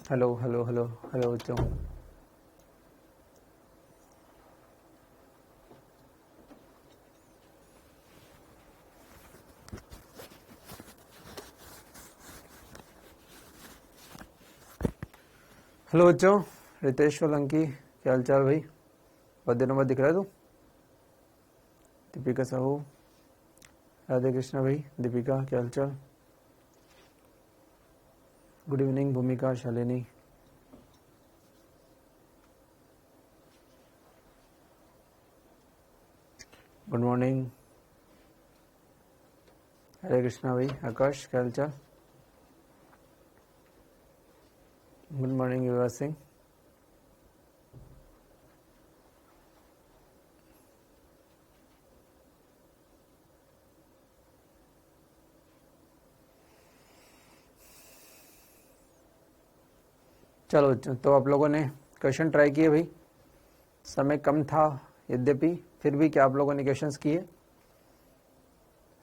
Hello hello hello hello बच्चों। Hello बच्चों, रितेश सोलंकी, क्या हाल चाल भाई? बहुत दिनों बाद दिख रहा है तू। दीपिका साहू, राधे कृष्णा भाई, दीपिका क्या हाल चाल? गुड इवनिंग भूमिका, शालिनी, गुड मॉर्निंग। हरे कृष्णा भाई, आकाश क्या हाल चाल? Good morning Yuvraj Singh. चलो बच्चों, तो आप लोगों ने क्वेश्चन ट्राई किए भाई। समय कम था यद्यपि फिर भी क्या आप लोगों ने क्वेश्चंस किए?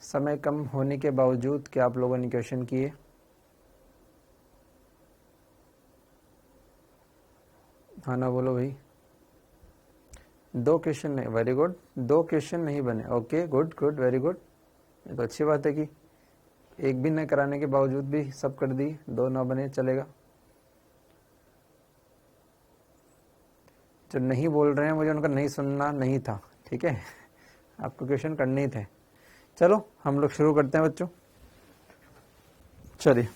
समय कम होने के बावजूद क्या आप लोगों ने क्वेश्चन किए? हाँ ना बोलो भाई। 2 क्वेश्चन नहीं, वेरी गुड। 2 क्वेश्चन नहीं बने, okay good good very good. ये तो अच्छी बात है कि एक भी न कराने के बावजूद भी सब कर दी, 2 ना बने चलेगा। जो नहीं बोल रहे हैं मुझे उनका नहीं सुनना नहीं था, ठीक है। आपको क्वेश्चन करने ही थे। चलो हम लोग शुरू करते हैं बच्चों। चलिए,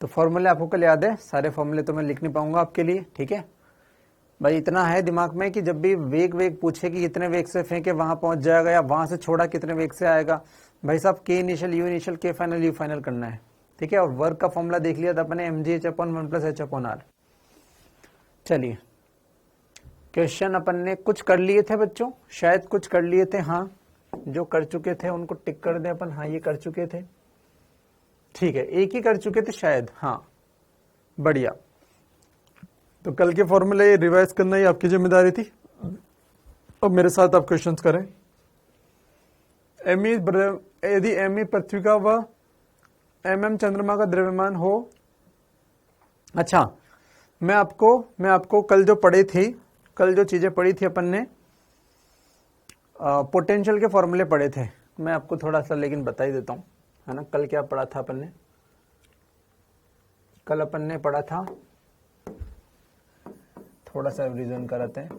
तो फॉर्मूले आपको कल याद है? सारे फॉर्मूले तो मैं लिख नहीं पाऊंगा आपके लिए, ठीक है भाई। इतना है दिमाग में कि जब भी वेग वेग पूछे कि कितने वेग से फेंके वहां पहुंच जाएगा, या वहां से छोड़ा कितने वेग से आएगा, भाई साहब के इनिशियल यू इनिशियल के फाइनल यू फाइनल करना है, ठीक है। और वर्क का फॉर्मूला देख लिया था अपने, mgh/1 + h/r। चलिए, क्वेश्चन अपन ने कुछ कर लिए थे बच्चों, शायद कुछ कर लिए थे, हाँ। जो कर चुके थे उनको टिक कर दें अपन, हाँ ये कर चुके थे, ठीक है। एक ही कर चुके थे शायद, हाँ बढ़िया। तो कल के फॉर्मूले रिवाइज करना ही आपकी जिम्मेदारी थी। अब मेरे साथ आप क्वेश्चंस करें। यदि एम पृथ्वी का व mm चंद्रमा का द्रव्यमान हो। अच्छा, मैं आपको कल जो पढ़ी थी, कल जो चीजें पढ़ी थी अपन ने, पोटेंशियल के फॉर्मूले पढ़े थे। मैं आपको थोड़ा सा लेकिन बता ही देता हूं, है ना। कल क्या पढ़ा था अपन ने? कल अपन ने पढ़ा था, थोड़ा सा रिविजन कराते हैं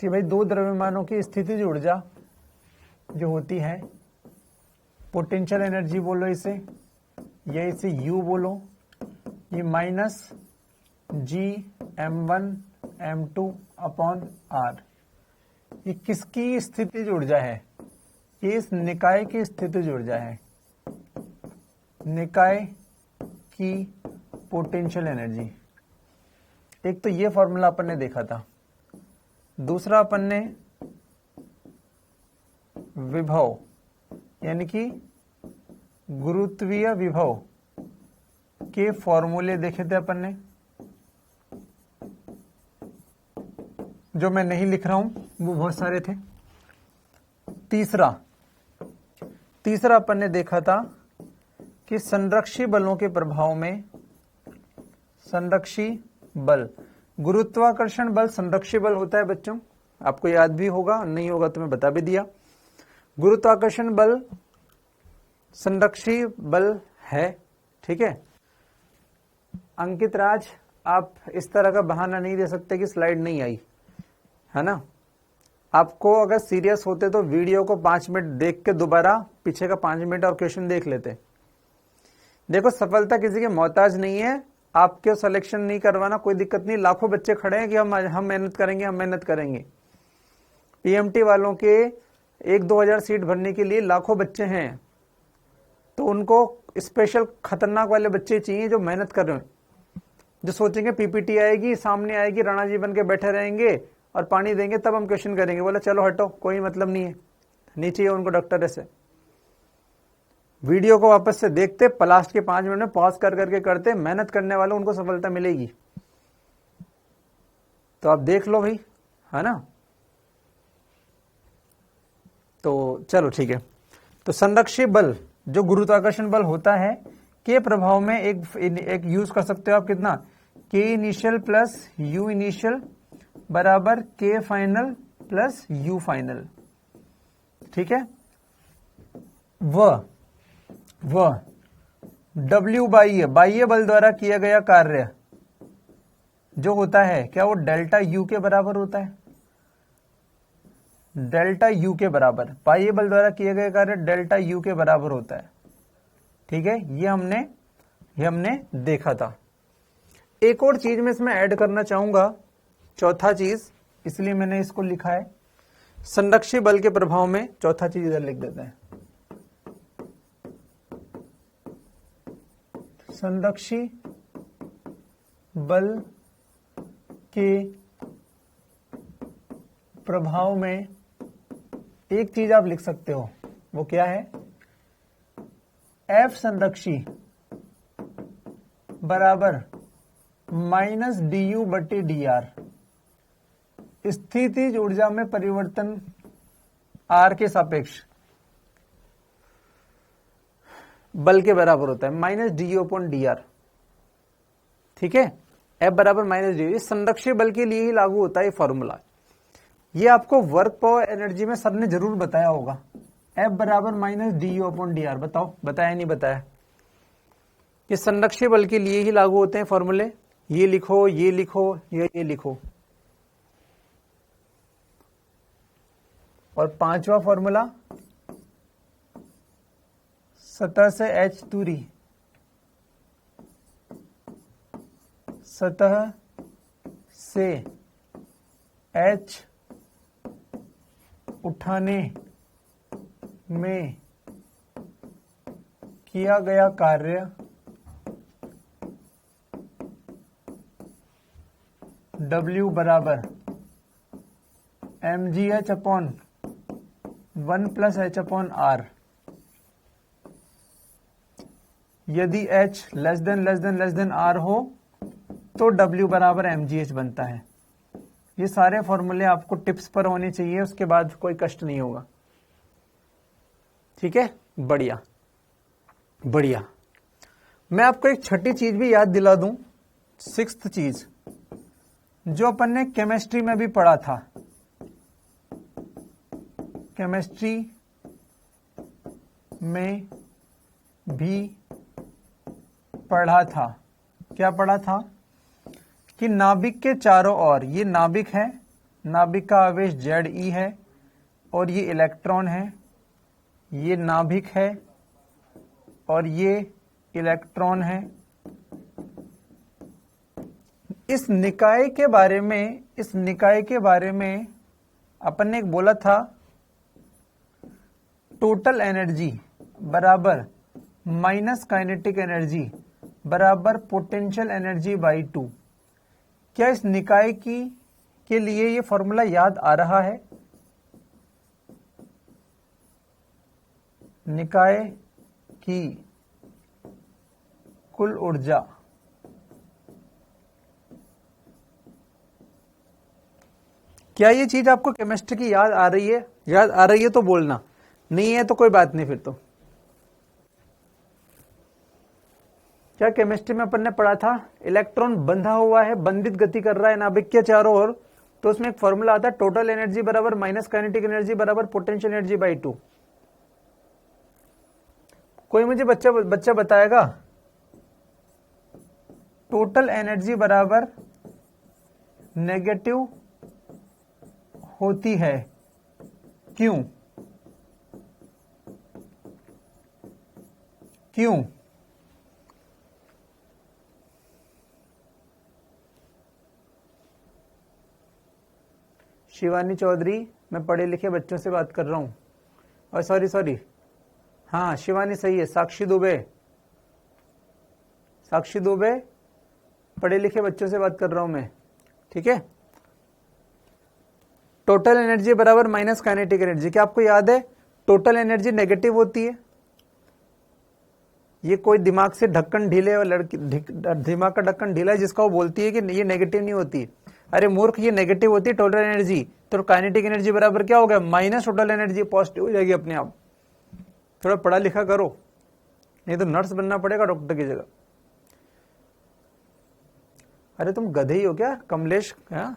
कि भाई 2 द्रव्यमानों की स्थितिज ऊर्जा जो होती है, पोटेंशियल एनर्जी बोलो इसे, या इसे U बोलो, ये -Gm1m2/r, ये किसकी स्थितिज ऊर्जा है? ये इस निकाय की स्थितिज ऊर्जा है, निकाय की पोटेंशियल एनर्जी। एक तो ये फॉर्मूला अपन ने देखा था। दूसरा अपन ने विभव यानी कि गुरुत्वीय विभव के फॉर्मूले देखे थे अपन ने, जो मैं नहीं लिख रहा हूं, वो बहुत सारे थे। तीसरा अपन ने देखा था कि संरक्षी बलों के प्रभाव में, संरक्षी बल, गुरुत्वाकर्षण बल संरक्षी बल होता है बच्चों, आपको याद भी होगा, नहीं होगा तो मैं बता भी दिया। गुरुत्वाकर्षण बल संरक्षी बल है, ठीक है। अंकित राज, आप इस तरह का बहाना नहीं दे सकते कि स्लाइड नहीं आई, है ना। आपको अगर सीरियस होते तो वीडियो को 5 मिनट देख के दोबारा पीछे का 5 मिनट और क्वेश्चन देख लेते। देखो, सफलता किसी के मोहताज नहीं है, आपके सिलेक्शन नहीं करवाना कोई दिक्कत नहीं। लाखों बच्चे खड़े हैं कि हम मेहनत करेंगे, हम मेहनत करेंगे। पीएमटी वालों के 1-2 हजार सीट भरने के लिए लाखों बच्चे हैं, तो उनको स्पेशल खतरनाक वाले बच्चे चाहिए जो मेहनत कर रहे हैं, जो सोचेंगे पीपीटी आएगी, सामने आएगी, राणा जी बन के बैठे रहेंगे और पानी देंगे तब हम क्वेश्चन करेंगे। बोला चलो हटो, कोई मतलब नहीं है, नहीं चाहिए उनको डॉक्टर ऐसे। वीडियो को वापस से देखते, लास्ट के 5 मिनट में पॉज कर करके करते, मेहनत करने वालों उनको सफलता मिलेगी। तो आप देख लो भाई, है ना। तो चलो ठीक है। तो संरक्षी बल जो गुरुत्वाकर्षण बल होता है के प्रभाव में एक यूज कर सकते हो आप कितना, के इनिशियल प्लस यू इनिशियल बराबर के फाइनल प्लस यू फाइनल। ठीक है, वह W बाह्य बल द्वारा किया गया कार्य जो होता है क्या, वो डेल्टा यू के बराबर होता है, डेल्टा यू के बराबर, बाह्य बल द्वारा किया गया कार्य डेल्टा यू के बराबर होता है। ठीक है, ये हमने देखा था। एक और चीज मैं इसमें ऐड करना चाहूंगा, चौथा चीज, इसलिए मैंने इसको लिखा है संरक्षी बल के प्रभाव में, चौथा चीज इधर लिख देते हैं, संरक्षी बल के प्रभाव में एक चीज आप लिख सकते हो, वो क्या है, F संरक्षी बराबर माइनस du बटे dr, स्थितिज ऊर्जा में परिवर्तन r के सापेक्ष बल के बराबर होता है, माइनस du अपॉन dr। ठीक है, F बराबर माइनस du, ये संरक्षी बल के लिए ही लागू होता है ये फॉर्मूला। ये आपको वर्क पावर एनर्जी में सर ने जरूर बताया होगा, F बराबर माइनस du अपॉन dr। बताओ, बताया नहीं बताया? ये संरक्षी बल के लिए ही लागू होते हैं फॉर्मूले, ये लिखो, ये लिखो, ये लिखो। और पांचवा फॉर्मूला, सतह से h दूरी, सतह से h उठाने में किया गया कार्य W बराबर mgh upon 1 plus h upon r। यदि h लेस देन r हो तो W बराबर mgh बनता है। ये सारे फॉर्मूले आपको टिप्स पर होने चाहिए, उसके बाद कोई कष्ट नहीं होगा। ठीक है, बढ़िया बढ़िया। मैं आपको एक छठी चीज भी याद दिला दूं, सिक्स्थ चीज जो अपन ने केमिस्ट्री में भी पढ़ा था, केमिस्ट्री में भी पढ़ा था। क्या पढ़ा था कि नाभिक के चारों ओर, ये नाभिक है, नाभिक का आवेश Ze है और ये इलेक्ट्रॉन है, ये नाभिक है और ये इलेक्ट्रॉन है। इस निकाय के बारे में अपन ने एक बोला था, टोटल एनर्जी बराबर माइनस काइनेटिक एनर्जी बराबर पोटेंशियल एनर्जी बाई 2। क्या इस निकाय के लिए ये फॉर्मूला याद आ रहा है? निकाय की कुल ऊर्जा क्या ये चीज आपको केमिस्ट्री की याद आ रही है? याद आ रही है तो बोलना, नहीं है तो कोई बात नहीं। फिर तो क्या केमिस्ट्री में अपन ने पढ़ा था, इलेक्ट्रॉन बंधा हुआ है, बंधित गति कर रहा है नाभिक के चारों ओर, तो उसमें एक फॉर्मूला आता है टोटल एनर्जी बराबर माइनस काइनेटिक एनर्जी बराबर पोटेंशियल एनर्जी बाई 2। कोई मुझे बच्चा बताएगा टोटल एनर्जी बराबर नेगेटिव होती है, क्यों? क्यों? शिवानी चौधरी, मैं पढ़े लिखे बच्चों से बात कर रहा हूं। और सॉरी, हाँ शिवानी सही है। साक्षी दुबे, पढ़े लिखे बच्चों से बात कर रहा हूं मैं। ठीक है, टोटल एनर्जी बराबर माइनस काइनेटिक एनर्जी। क्या आपको याद है टोटल एनर्जी नेगेटिव होती है? ये कोई दिमाग से ढक्कन ढीले और दिमाग का ढक्कन ढीला है जिसका वो बोलती है कि ये नेगेटिव नहीं होती। अरे मूर्ख, ये नेगेटिव होती है टोटल एनर्जी। तो काइनेटिक एनर्जी बराबर क्या हो गया? माइनस टोटल एनर्जी, पॉजिटिव हो जाएगी अपने आप। थोड़ा पढ़ा लिखा करो, नहीं तो नर्स बनना पड़ेगा डॉक्टर की जगह। अरे तुम गधे ही हो क्या कमलेश? हाँ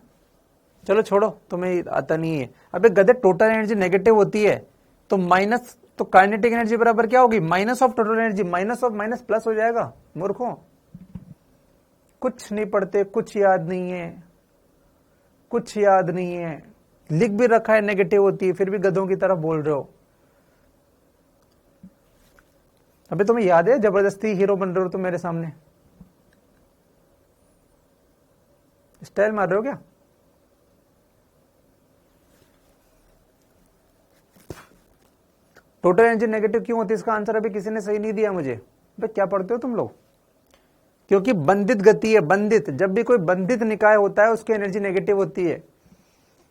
चलो छोड़ो, तुम्हें आता नहीं है। अबे गधे, टोटल एनर्जी नेगेटिव होती है तो माइनस, तो काइनेटिक एनर्जी बराबर क्या होगी? Minus of total energy, minus of minus plus हो जाएगा। मूर्खों, कुछ नहीं पढ़ते, कुछ याद नहीं है, कुछ याद नहीं है। लिख भी रखा है नेगेटिव होती है, फिर भी गधों की तरफ बोल रहे हो। अबे तुम्हें याद है जबरदस्ती हीरो बन रहे हो तुम मेरे सामने? स्टाइल मार रहे हो क्या? टोटल एनर्जी नेगेटिव क्यों होती है? इसका आंसर अभी किसी ने सही नहीं दिया मुझे। भाई क्या पढ़ते हो तुम लोग? क्योंकि बंधित गति है, बंधित। जब भी कोई बंधित निकाय होता है उसकी एनर्जी नेगेटिव होती है।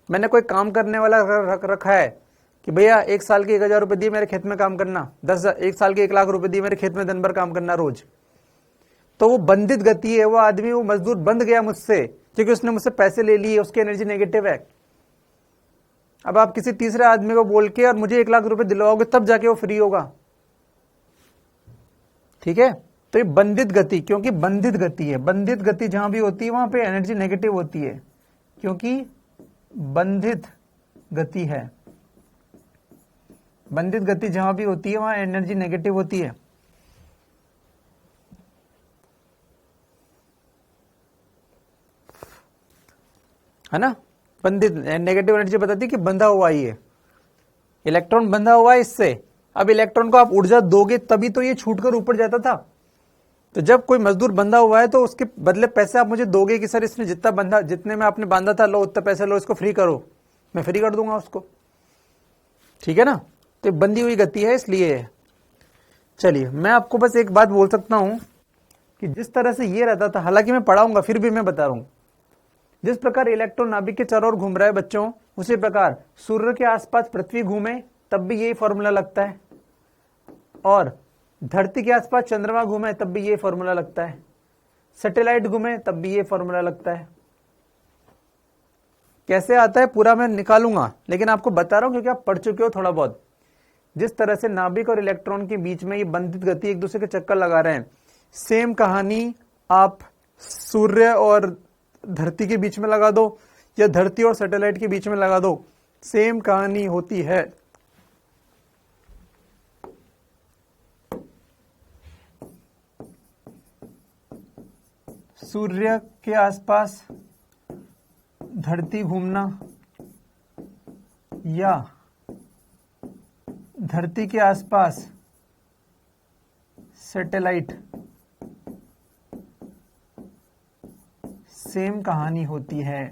मैंने कोई काम करने वाला रखा है कि भैया 1 साल के 1000 रुपए दिए मेरे खेत में काम करना, 1 साल के 1 लाख रुपए दिए मेरे खेत में दिन भर काम करना रोज, तो वो बंधित गति है। वो आदमी, वो मजदूर बंध गया मुझसे क्योंकि उसने मुझसे पैसे ले लिए, उसकी एनर्जी नेगेटिव है। अब आप किसी तीसरे आदमी को बोल के और मुझे 1 लाख रुपए दिलवाओगे तब जाके वो फ्री होगा। ठीक है, तो ये बंधित गति, क्योंकि बंधित गति है। बंधित गति जहां भी होती है वहां पे एनर्जी नेगेटिव होती है, क्योंकि बंधित गति है। बंधित गति जहां भी होती है वहां एनर्जी नेगेटिव होती है ना? बंधित नेगेटिव एनर्जी बताती है कि बंधा हुआ ही है, इलेक्ट्रॉन बंधा हुआ है इससे। अब इलेक्ट्रॉन को आप ऊर्जा दोगे तभी तो ये छूटकर ऊपर जाता था। तो जब कोई मजदूर बंधा हुआ है तो उसके बदले पैसे आप मुझे दोगे कि सर इसने जितने में आपने बांधा था लो उतने पैसे लो, इसको फ्री करो। मैं फ्री कर दूंगा उसको। ठीक है ना? तो बंधी हुई गति है इसलिए। चलिए, मैं आपको बस एक बात बोल सकता हूं कि जिस तरह से ये रहता था, हालांकि मैं पढ़ाऊंगा फिर भी मैं बता रहा हूं, जिस प्रकार इलेक्ट्रॉन नाभिक के चारों ओर घूम रहा है बच्चों, उसी प्रकार सूर्य के आसपास पृथ्वी घूमे तब भी यही फॉर्मूला लगता है, और धरती के आसपास चंद्रमा घूमे तब भी ये फॉर्मूला लगता है, सैटेलाइट घूमे तब भी ये फॉर्मूला लगता है। कैसे आता है पूरा मैं निकालूंगा, लेकिन आपको बता रहा हूं क्योंकि आप पढ़ चुके हो थोड़ा बहुत। जिस तरह से नाभिक और इलेक्ट्रॉन के बीच में ये बंधित गति एक दूसरे के चक्कर लगा रहे हैं, सेम कहानी आप सूर्य और धरती के बीच में लगा दो या धरती और सैटेलाइट के बीच में लगा दो, सेम कहानी होती है। सूर्य के आसपास धरती घूमना या धरती के आसपास सैटेलाइट, सेम कहानी होती है।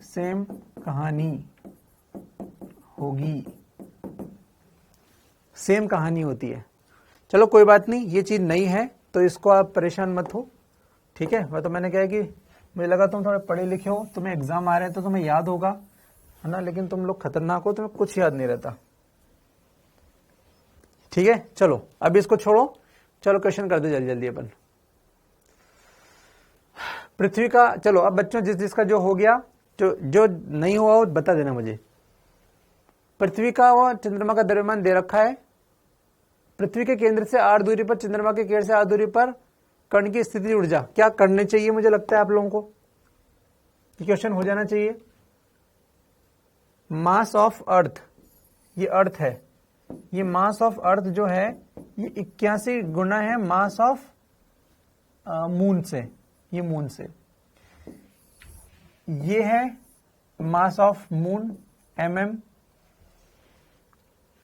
सेम कहानी होगी, सेम कहानी होती है। चलो कोई बात नहीं, ये चीज नई है तो इसको आप परेशान मत हो। ठीक है, वह तो मैंने कहा कि मुझे लगा तुम थोड़े पढ़े लिखे हो, तुम्हें एग्जाम आ रहे हैं तो तुम्हें याद होगा, है ना? लेकिन तुम लोग खतरनाक हो, तुम्हें कुछ याद नहीं रहता। ठीक है, चलो अभी इसको छोड़ो, चलो क्वेश्चन कर दो जल्दी जल्दी अपन। पृथ्वी का, चलो अब बच्चों जिसका जो हो गया, जो नहीं हुआ वो बता देना मुझे। पृथ्वी का और चंद्रमा का द्रव्यमान दे रखा है। पृथ्वी के केंद्र से r दूरी पर, चंद्रमा के केंद्र से r दूरी पर कण की स्थिति ऊर्जा क्या करने चाहिए? मुझे लगता है आप लोगों को क्वेश्चन हो जाना चाहिए। मास ऑफ अर्थ, ये अर्थ है, ये मास ऑफ अर्थ जो है ये 81 गुना है मास ऑफ मून से। ये मून से, ये है मास ऑफ मून mm।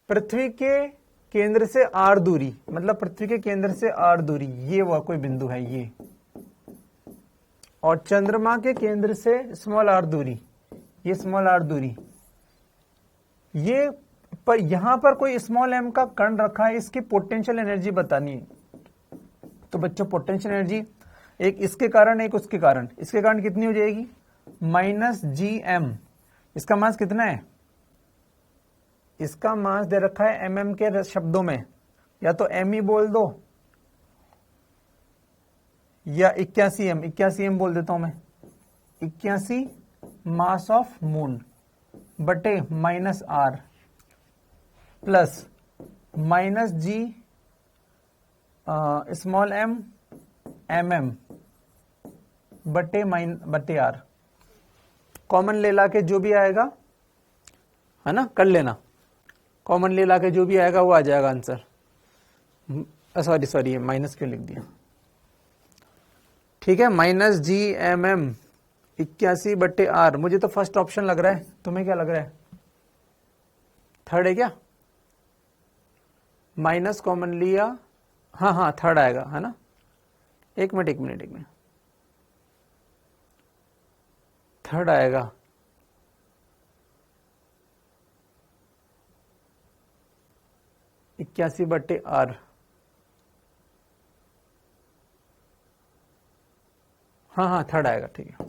पृथ्वी के केंद्र से r दूरी, मतलब पृथ्वी के केंद्र से r दूरी, ये वह कोई बिंदु है ये, और चंद्रमा के केंद्र से स्मॉल r दूरी, ये स्मॉल r दूरी, ये पर यहां पर कोई स्मॉल m का कण रखा है, इसकी पोटेंशियल एनर्जी बतानी है। तो बच्चों पोटेंशियल एनर्जी एक इसके कारण एक उसके कारण, इसके कारण कितनी हो जाएगी? -gm। इसका मास कितना है? इसका मास दे रखा है mm के शब्दों में, या तो m ही बोल दो या 81m, 81m बोल देता हूं मैं। 81 मास ऑफ मून बटे -r plus minus G small M M M बटे आर। कॉमन ले ला के जो भी आएगा, है ना, कर लेना। कॉमन ले ला के जो भी आएगा वो आ जाएगा आंसर। सॉरी माइनस क्यों लिख दिया, ठीक है। माइनस जी एम एम 81 बटे आर। मुझे तो फर्स्ट ऑप्शन लग रहा है, तुम्हें क्या लग रहा है? थर्ड है क्या? माइनस कॉमन लिया, हाँ थर्ड आएगा, है ना। एक मिनट थर्ड आएगा। इक्यासी बटे आर, हाँ थर्ड आएगा, ठीक है।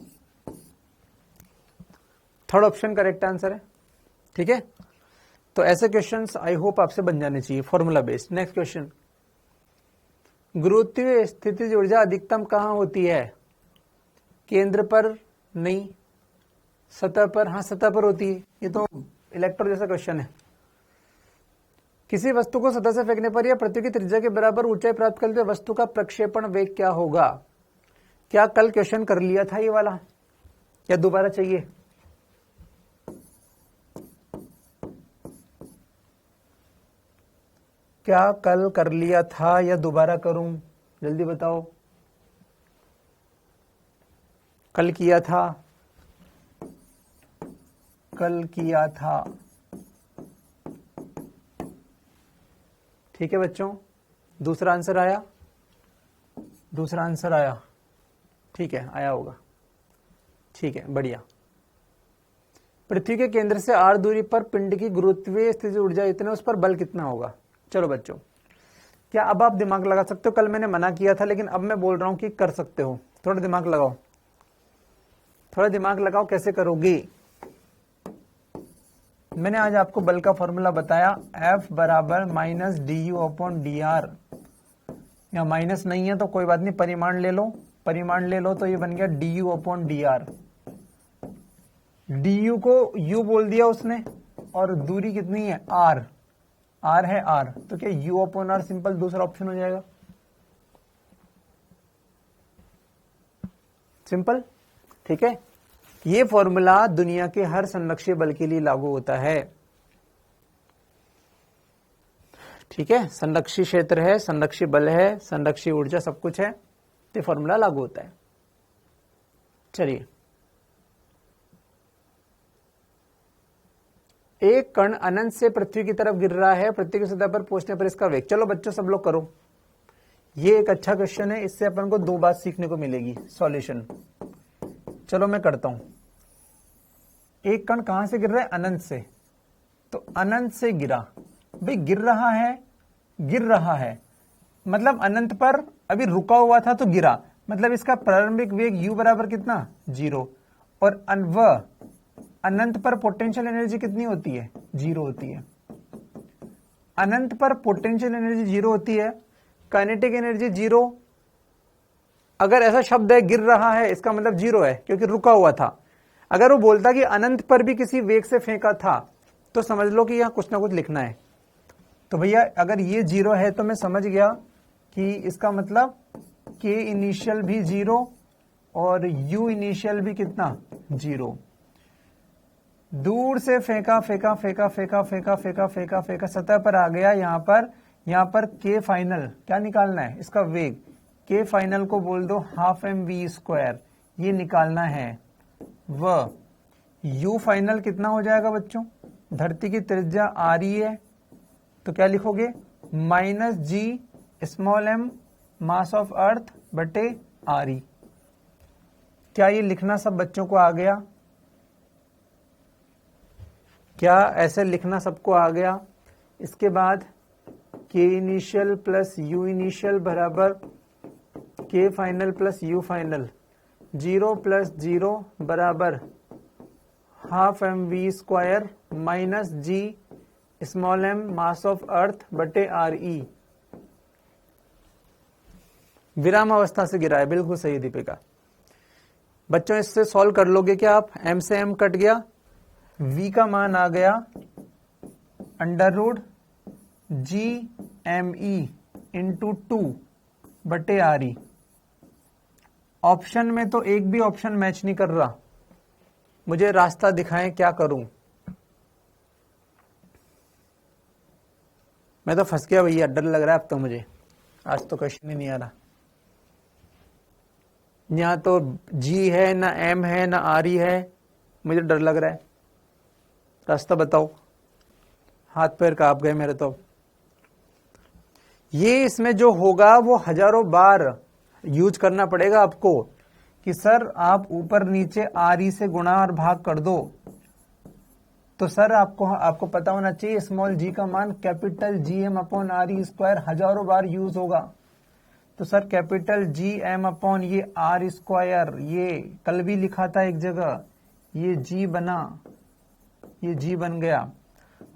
थर्ड ऑप्शन करेक्ट आंसर है, ठीक है। तो ऐसे क्वेश्चंस आई होप आपसे बन जाने चाहिए, फॉर्मूला बेस्ड। नेक्स्ट क्वेश्चन, गुरुत्वीय स्थितिज ऊर्जा अधिकतम कहां होती है? केंद्र पर नहीं, सतह पर, हाँ सतह पर होती है। ये तो इलेक्ट्रो जैसा क्वेश्चन है। किसी वस्तु को सतह से फेंकने पर या पृथ्वी की त्रिज्या के बराबर ऊंचाई प्राप्त करते हुए वस्तु का प्रक्षेपण वेग क्या होगा? क्या कल क्वेश्चन कर लिया था ये वाला, या दोबारा चाहिए? क्या कल कर लिया था या दोबारा करूं? जल्दी बताओ। कल किया था, कल किया था, ठीक है बच्चों। दूसरा आंसर आया, दूसरा आंसर आया, ठीक है, आया होगा, ठीक है, बढ़िया। पृथ्वी के केंद्र से r दूरी पर पिंड की गुरुत्वीय स्थितिज ऊर्जा इतने, उस पर बल कितना होगा? चलो बच्चों, क्या अब आप दिमाग लगा सकते हो? कल मैंने मना किया था, लेकिन अब मैं बोल रहा हूं कि कर सकते हो। थोड़ा दिमाग लगाओ, थोड़ा दिमाग लगाओ, कैसे करोगे? मैंने आज आपको बल का फॉर्मूला बताया, F बराबर minus D you upon D R. या माइनस नहीं है तो कोई बात नहीं, परिमाण ले लो, परिमाण ले लो, तो ये बन गया D you upon D R. D you को u बोल दिया उसने, और दूरी कितनी है? r, r है r, तो क्या u अपॉन आर सिंपल दूसरा ऑप्शन हो जाएगा, सिंपल, ठीक है। ये फॉर्मूला दुनिया के हर संरक्षीय बल के लिए लागू होता है, ठीक है। संरक्षी क्षेत्र है, संरक्षी बल है, संरक्षी ऊर्जा, सब कुछ है, तो फॉर्मूला लागू होता है। चलिए, एक कण अनंत से पृथ्वी की तरफ गिर रहा है, पृथ्वी की सतह पर पहुंचने पर इसका वेग। चलो बच्चों सब लोग करो, ये एक अच्छा क्वेश्चन है, इससे अपन को दो बात सीखने को मिलेगी, सॉल्यूशन। चलो मैं करता हूं। एक कण कहां से गिर रहा है? अनंत से। तो अनंत से गिरा, भाई गिर रहा है, गिर रहा है मतलब अनंत पर अभी रुका हुआ था तो गिरा, मतलब इसका प्रारंभिक वेग u बराबर कितना? 0। और अनंत पर पोटेंशियल एनर्जी कितनी होती है? 0 होती है। अनंत पर पोटेंशियल एनर्जी 0 होती है, काइनेटिक एनर्जी 0। अगर ऐसा शब्द है गिर रहा है, इसका मतलब 0 है, क्योंकि रुका हुआ था। अगर वो बोलता कि अनंत पर भी किसी वेग से फेंका था, तो समझ लो कि यहां कुछ ना कुछ लिखना है। तो भैया अगर ये 0 है तो मैं समझ गया कि इसका मतलब k इनिशियल भी 0 और u इनिशियल भी कितना? 0। दूर से फेंका फेंका फेंका फेंका फेंका फेंका फेंका फेंका, सतह पर आ गया। यहां पर k फाइनल क्या निकालना है? इसका वेग। k फाइनल को बोल दो हाफ mv², ये निकालना है। u फाइनल कितना हो जाएगा बच्चों? धरती की त्रिज्या r है, तो क्या लिखोगे? Minus G small m mass of earth बटे r। क्या ये लिखना सब बच्चों को आ गया? क्या ऐसे लिखना सबको आ गया? इसके बाद k initial plus u initial बराबर k final plus u final, 0 plus 0 बराबर half mv² minus G small m mass of earth बटे re। विराम अवस्था से गिरा है, बिल्कुल सही दीपिका। बच्चों इससे सॉल्व कर लोगे क्या आप? m से m कट गया, v का मान आ गया √, G M E into 2/RE। ऑप्शन में तो एक भी ऑप्शन मैच नहीं कर रहा, मुझे रास्ता दिखाएं क्या करूं। मैं तो फंस गया भैया, डर लग रहा है अब तो मुझे, आज तो क्वेश्चन ही नहीं आ रहा। यहाँ तो जी है ना एम है ना RE है, मुझे डर लग रहा है। रास्ता बताओ, हाथ पैर कांप गए मेरे तो। ये इसमें जो होगा वो हजारों बार यूज करना पड़ेगा आपको कि सर आप ऊपर नीचे RE से गुणा और भाग कर दो, तो सर आपको पता होना चाहिए स्मॉल g का मान कैपिटल GM/RE² हजारों बार यूज होगा। तो सर कैपिटल GM/ ये R², ये कल भी लिखा था एक जगह, ये g बना, ये g बन गया,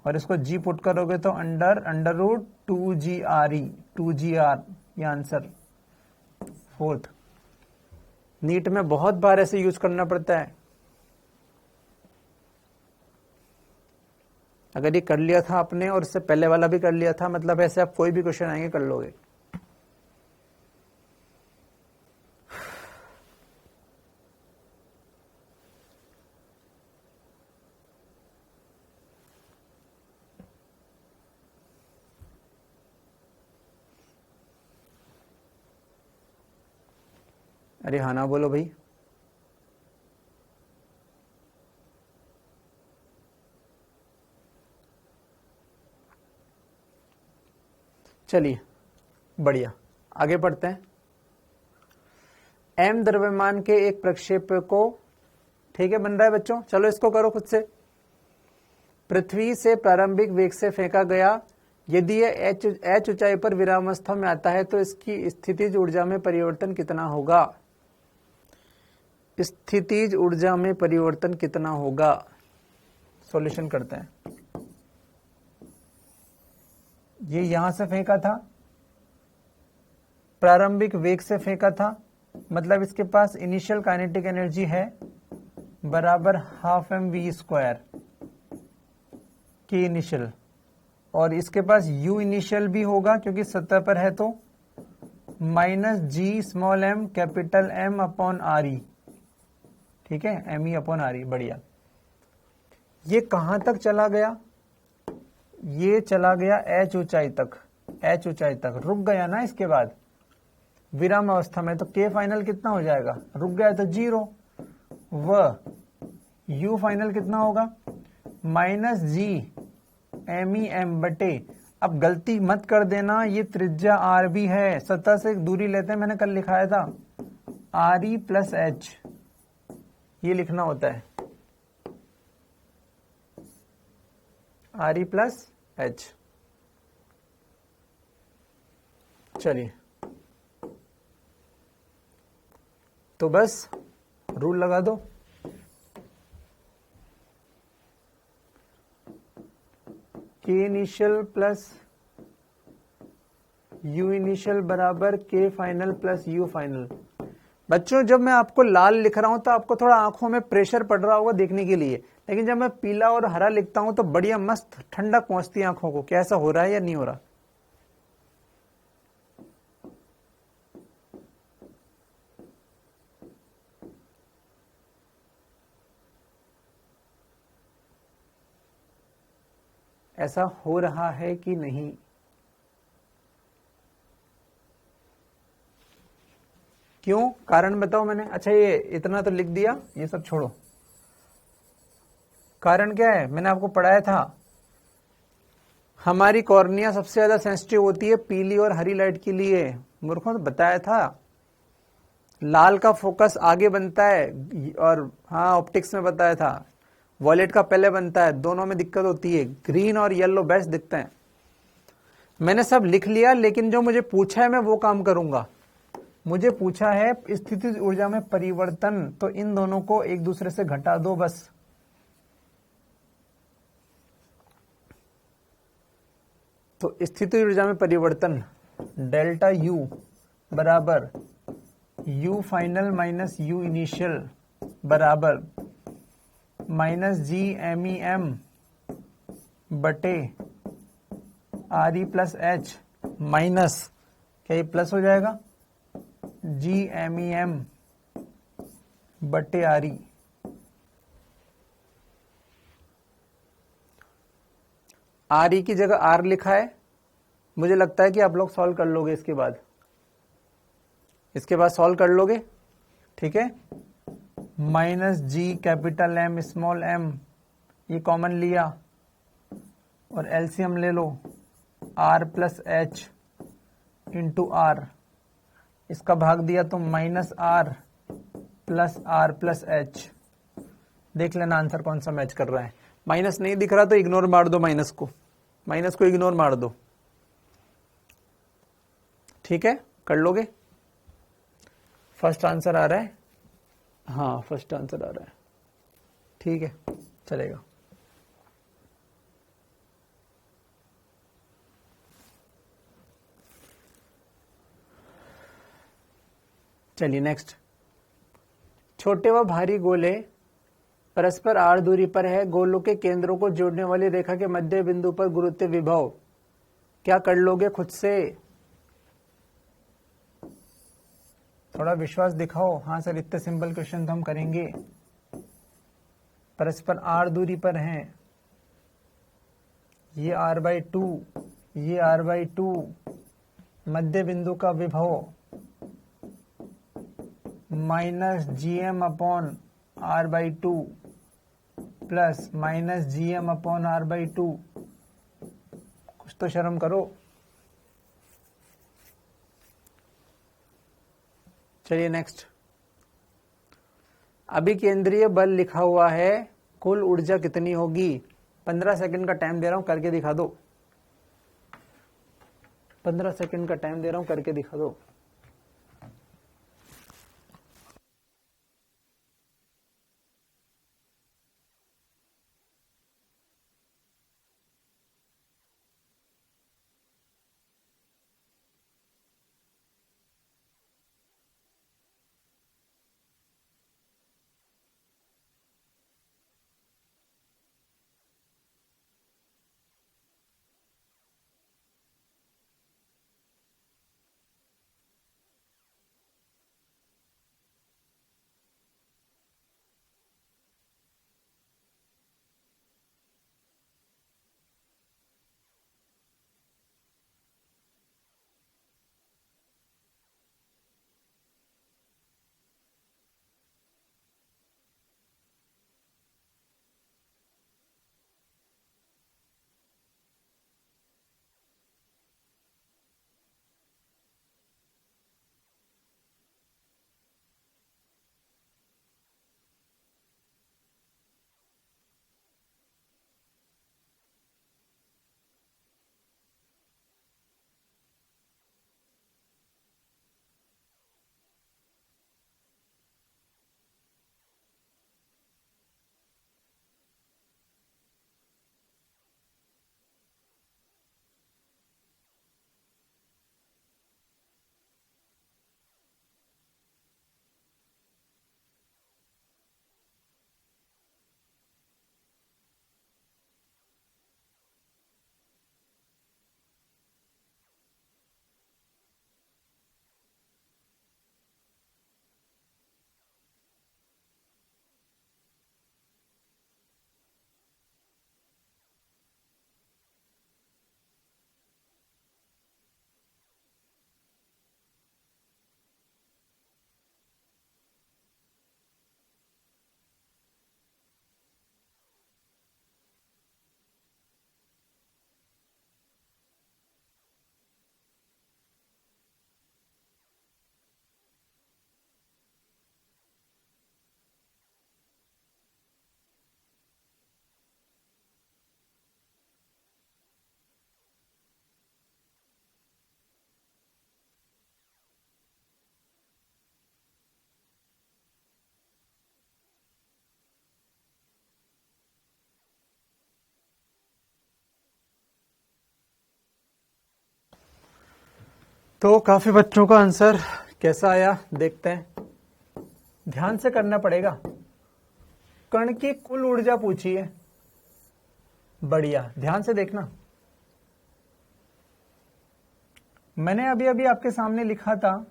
और इसको g पुट करोगे तो अंडर रूट 2GRE 2GR, ये आंसर। फोर्थ, नीट में बहुत बार ऐसे यूज करना पड़ता है। अगर ये कर लिया था आपने और इससे पहले वाला भी कर लिया था, मतलब ऐसे आप कोई भी क्वेश्चन आएंगे कर लोगे। अरे हाँ ना बोलो भाई। चलिए बढ़िया, आगे बढ़ते हैं। m द्रव्यमान के एक प्रक्षेप्य को, ठीक है बन रहा है बच्चों, चलो इसको करो खुद से। पृथ्वी से प्रारंभिक वेग से फेंका गया, यदि यह h ऊंचाई पर विरामावस्था में आता है तो इसकी स्थितिज ऊर्जा में परिवर्तन कितना होगा। स्थितिज ऊर्जा में परिवर्तन कितना होगा, सॉल्यूशन करते हैं। ये यहां से फेंका था, प्रारंभिक वेग से फेंका था, मतलब इसके पास इनिशियल काइनेटिक एनर्जी है बराबर हाफ mv² के इनिशियल, और इसके पास u इनिशियल भी होगा क्योंकि सतह पर है, तो -g कैपिटल M/RE, ठीक है, ME/RE। बढ़िया। ये कहां तक चला गया, ये चला गया h ऊंचाई तक, रुक गया ना इसके बाद विराम अवस्था में, तो k फाइनल कितना हो जाएगा, रुक गया तो 0, व u फाइनल कितना होगा -g MEM/, अब गलती मत कर देना, ये त्रिज्या r भी है, सतह से दूरी लेते हैं, मैंने कल लिखाया था RE + h, ये लिखना होता है RE + h। चलिए तो बस रूल लगा दो, k initial plus u initial बराबर k final plus u final. बच्चों जब मैं आपको लाल लिख रहा हूं तो आपको थोड़ा आंखों में प्रेशर पड़ रहा होगा देखने के लिए, लेकिन जब मैं पीला और हरा लिखता हूं तो बढ़िया मस्त ठंडक पहुंचती है आंखों को। क्या ऐसा हो रहा है या नहीं हो रहा? ऐसा हो रहा है कि नहीं? क्यों, कारण बताओ मैंने। अच्छा ये इतना तो लिख दिया, ये सब छोड़ो। कारण क्या है, मैंने आपको पढ़ाया था, हमारी कॉर्निया सबसे ज्यादा सेंसिटिव होती है पीली और हरी लाइट के लिए। मूर्खों तो बताया था, लाल का फोकस आगे बनता है, और हाँ ऑप्टिक्स में बताया था वॉयलेट का पहले बनता है, दोनों में दिक्कत होती है, ग्रीन और येलो बेस्ट दिखते हैं। मैंने सब लिख लिया, लेकिन जो मुझे पूछा है मैं वो काम करूंगा। मुझे पूछा है स्थितिज ऊर्जा में परिवर्तन, तो इन दोनों को एक दूसरे से घटा दो बस। तो स्थितिज ऊर्जा में परिवर्तन डेल्टा U बराबर U final minus U initial बराबर -G MEM/, R E plus H minus, क्या ये प्लस हो जाएगा, जी एम ई एम बटे आर ई। आर ई की जगह आर लिखा है, मुझे लगता है कि आप लोग सॉल्व कर लोगे इसके बाद सॉल्व कर लोगे, ठीक है। Minus G capital M small M, ये कॉमन लिया और एलसीएम ले लो, R plus H into R, इसका भाग दिया तो माइनस आर प्लस एच। देख लेना आंसर कौन सा मैच कर रहा है। माइनस नहीं दिख रहा तो इग्नोर मार दो, माइनस को इग्नोर मार दो, ठीक है, कर लोगे। फर्स्ट आंसर आ रहा है, हाँ फर्स्ट आंसर आ रहा है, ठीक है, चलेगा। चलिए नेक्स्ट। छोटे व भारी गोले परस्पर आर दूरी पर है, गोलों के केंद्रों को जोड़ने वाली रेखा के मध्य बिंदु पर गुरुत्व विभव, क्या कर लोगे खुद से, थोड़ा विश्वास दिखाओ। हाँ सर इतने सिंपल क्वेश्चन तो हम करेंगे। परस्पर आर दूरी पर हैं, ये r/2, ये r/2, मध्य बिंदु का विभव minus GM upon r/2 plus minus GM upon r/2, कुछ तो शर्म करो। चलिए नेक्स्ट। अभी केंद्रीय बल लिखा हुआ है, कुल ऊर्जा कितनी होगी। 15 सेकंड का टाइम दे रहा हूं, करके दिखा दो। 15 सेकंड का टाइम दे रहा हूं, करके दिखा दो। तो काफी बच्चों का आंसर कैसा आया देखते हैं, ध्यान से करना पड़ेगा। कण की कुल ऊर्जा पूछी है, बढ़िया, ध्यान से देखना। मैंने अभी अभी आपके सामने लिखा था,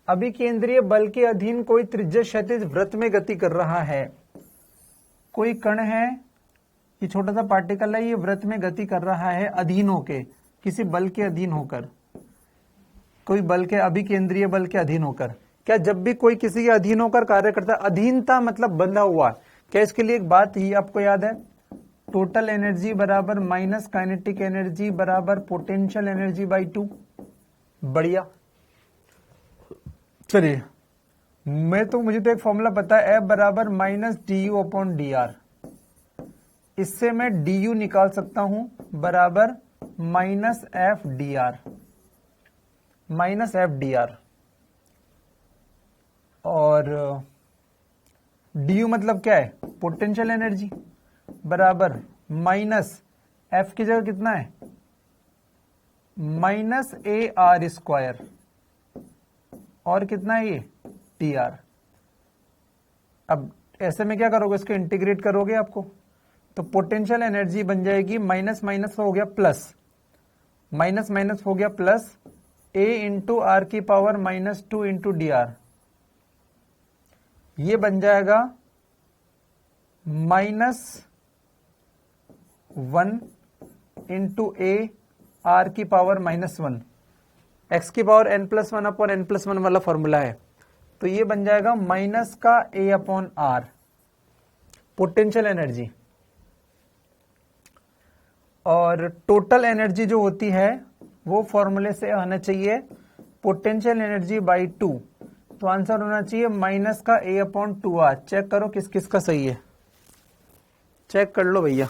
अभिकेंद्रीय बल के अधीन कोई त्रिज्य क्षैतिज वृत्त में गति कर रहा है। कोई कण है, ये छोटा सा पार्टिकल है, ये वृत्त में गति कर रहा है अधीन होके, किसी बल के अधीन होकर, कोई बल के, अभिकेंद्रीय बल के अधीन होकर। क्या जब भी कोई किसी के अधीन होकर कार्य करता है, अधीनता मतलब बंधा हुआ, क्या इसके लिए एक बात ही आपको याद है, टोटल एनर्जी बराबर माइनस काइनेटिक एनर्जी बराबर पोटेंशियल एनर्जी बाई 2। बढ़िया, चलिए मुझे तो एक फॉर्मूला पता है, F बराबर minus D you upon D R. इससे मैं डी यू निकाल सकता हूं बराबर minus F D R, minus F D R. और डी यू मतलब क्या है, पोटेंशियल एनर्जी बराबर माइनस एफ की जगह कितना है, माइनस ए आर स्क्वायर, और कितना है ये टी आर। अब ऐसे में क्या करोगे, इसको इंटीग्रेट करोगे आपको, तो पोटेंशियल एनर्जी बन जाएगी माइनस माइनस हो गया प्लस, माइनस माइनस हो गया प्लस, ए इंटू आर की power minus 2 into D R. ये बन जाएगा माइनस 1 इंटू ए आर की पावर माइनस 1, एक्स की power n plus 1 upon n plus 1 वाला फॉर्मूला है। तो ये बन जाएगा माइनस का a upon R potential energy. और टोटल एनर्जी जो होती है वो फॉर्मूले से आना चाहिए पोटेंशियल एनर्जी बाई 2। तो आंसर होना चाहिए माइनस का a अपॉन 2r। चेक करो किस किस का सही है, चेक कर लो भैया।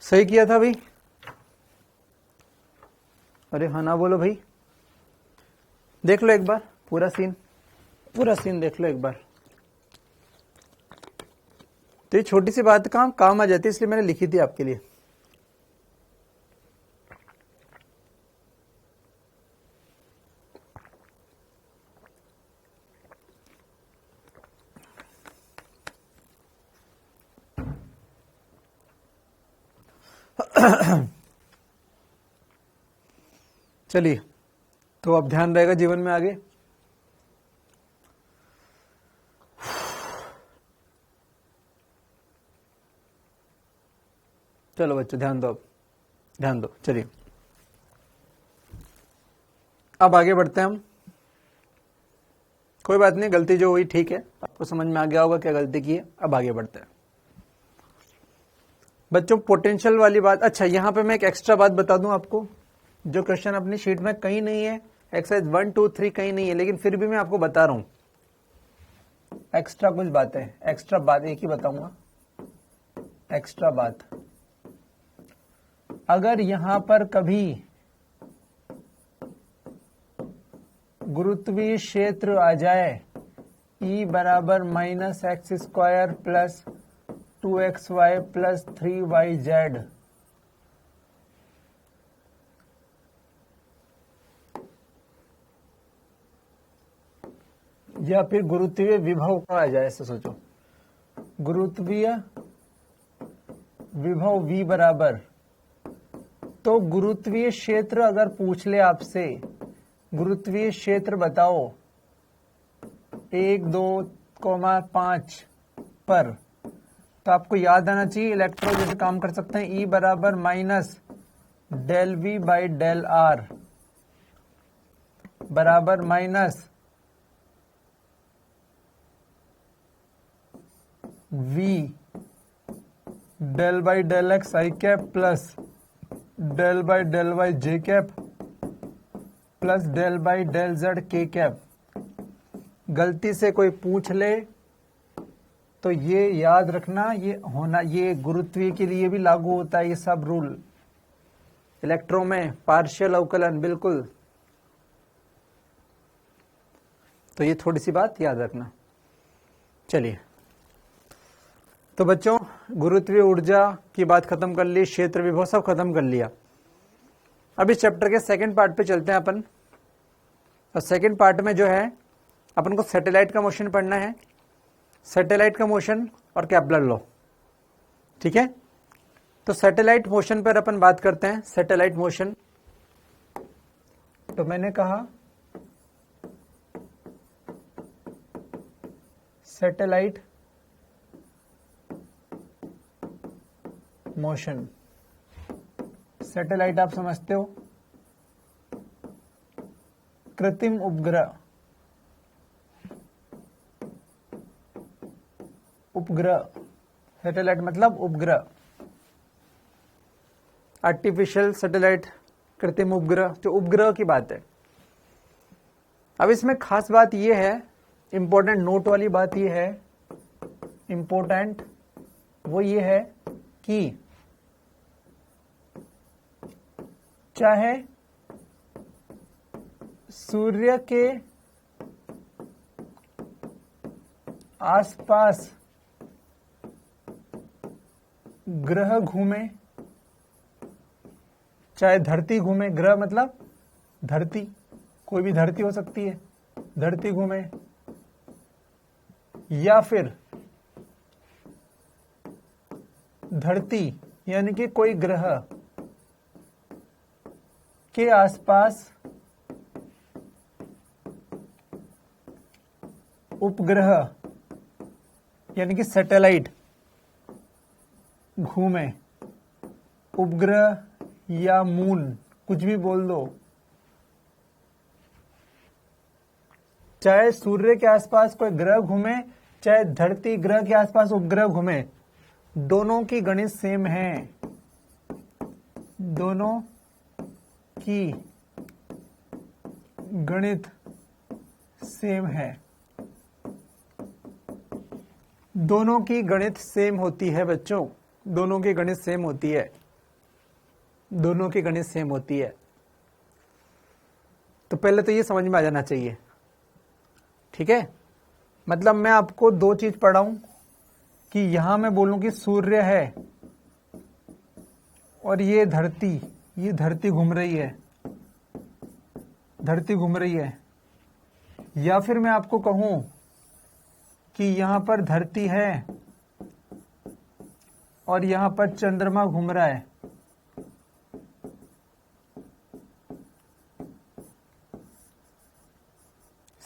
सही किया था भाई, अरे हाँ ना बोलो भाई। देख लो एक बार पूरा सीन देख लो एक बार। तो ये छोटी सी बात काम आ जाती है, इसलिए मैंने लिखी थी आपके लिए। चलिए, तो अब ध्यान रहेगा जीवन में आगे। चलो बच्चों ध्यान दो। चलिए अब आगे बढ़ते हैं हम। कोई बात नहीं, गलती जो हुई ठीक है, आपको समझ में आ गया होगा क्या गलती की है। अब आगे बढ़ते हैं बच्चों, पोटेंशियल वाली बात। अच्छा, यहां पे मैं एक एक्स्ट्रा बात बता दूं आपको, जो क्वेश्चन अपनी शीट में कहीं नहीं है, एक्सरसाइज 1 2 3 कहीं नहीं है, लेकिन फिर भी मैं आपको बता रहा हूं। एक्स्ट्रा कुछ बात है, एक्स्ट्रा बात एक ही बताऊंगा। एक्स्ट्रा बात, अगर यहां पर कभी गुरुत्वीय क्षेत्र आ जाए E बराबर minus x square plus 2xy plus 3yz, या फिर गुरुत्वीय विभव का आ जाए, ऐसे सोचो गुरुत्वीय विभव V बराबर, तो गुरुत्वीय क्षेत्र अगर पूछ ले आपसे, गुरुत्वीय क्षेत्र बताओ 1, 2, 5 पर, तो आपको याद आना चाहिए इलेक्ट्रो जैसे काम कर सकते हैं, E बराबर minus del V by del R बराबर minus V del by del X I cap plus del by del Y J cap plus del by del Z K cap. गलती से कोई पूछ ले तो ये याद रखना, ये होना, ये गुरुत्वीय के लिए भी लागू होता है ये सब रूल, इलेक्ट्रो में पार्शियल अवकलन बिल्कुल। तो ये थोड़ी सी बात याद रखना। चलिए, तो बच्चों गुरुत्वीय ऊर्जा की बात खत्म कर ली, क्षेत्र विभव सब खत्म कर लिया। अब इस चैप्टर के सेकंड पार्ट पे चलते हैं अपन। और सेकंड पार्ट में जो है अपन को सैटेलाइट का मोशन पढ़ना है, सैटेलाइट का मोशन और केपलर लॉ, ठीक है। तो सैटेलाइट मोशन पर अपन बात करते हैं। सैटेलाइट मोशन, तो मैंने कहा सैटेलाइट मोशन, सैटेलाइट आप समझते हो कृत्रिम उपग्रह, उपग्रह, सैटेलाइट मतलब उपग्रह, आर्टिफिशियल सैटेलाइट, कृत्रिम उपग्रह, जो उपग्रह की बात है। अब इसमें खास बात यह है, इंपॉर्टेंट नोट वाली बात यह है, इंपॉर्टेंट वो ये है कि चाहे सूर्य के आसपास ग्रह घूमे, चाहे धरती घूमे, ग्रह मतलब धरती, कोई भी धरती हो सकती है, धरती घूमे, या फिर धरती यानी कि कोई ग्रह के आसपास उपग्रह यानी कि सैटेलाइट घूमे, उपग्रह या मून कुछ भी बोल दो, चाहे सूर्य के आसपास कोई ग्रह घूमे, चाहे धरती ग्रह के आसपास उपग्रह घूमे, दोनों की गणित सेम है, दोनों की गणित सेम है, दोनों की गणित सेम होती है बच्चों, दोनों की गणित सेम होती है, दोनों की गणित सेम होती है। तो पहले तो ये समझ में आ जाना चाहिए, ठीक है। मतलब मैं आपको दो चीज पढ़ाऊं कि यहां मैं बोलूं कि सूर्य है और ये धरती घूम रही है, धरती घूम रही है, या फिर मैं आपको कहूं कि यहां पर धरती है और यहां पर चंद्रमा घूम रहा है,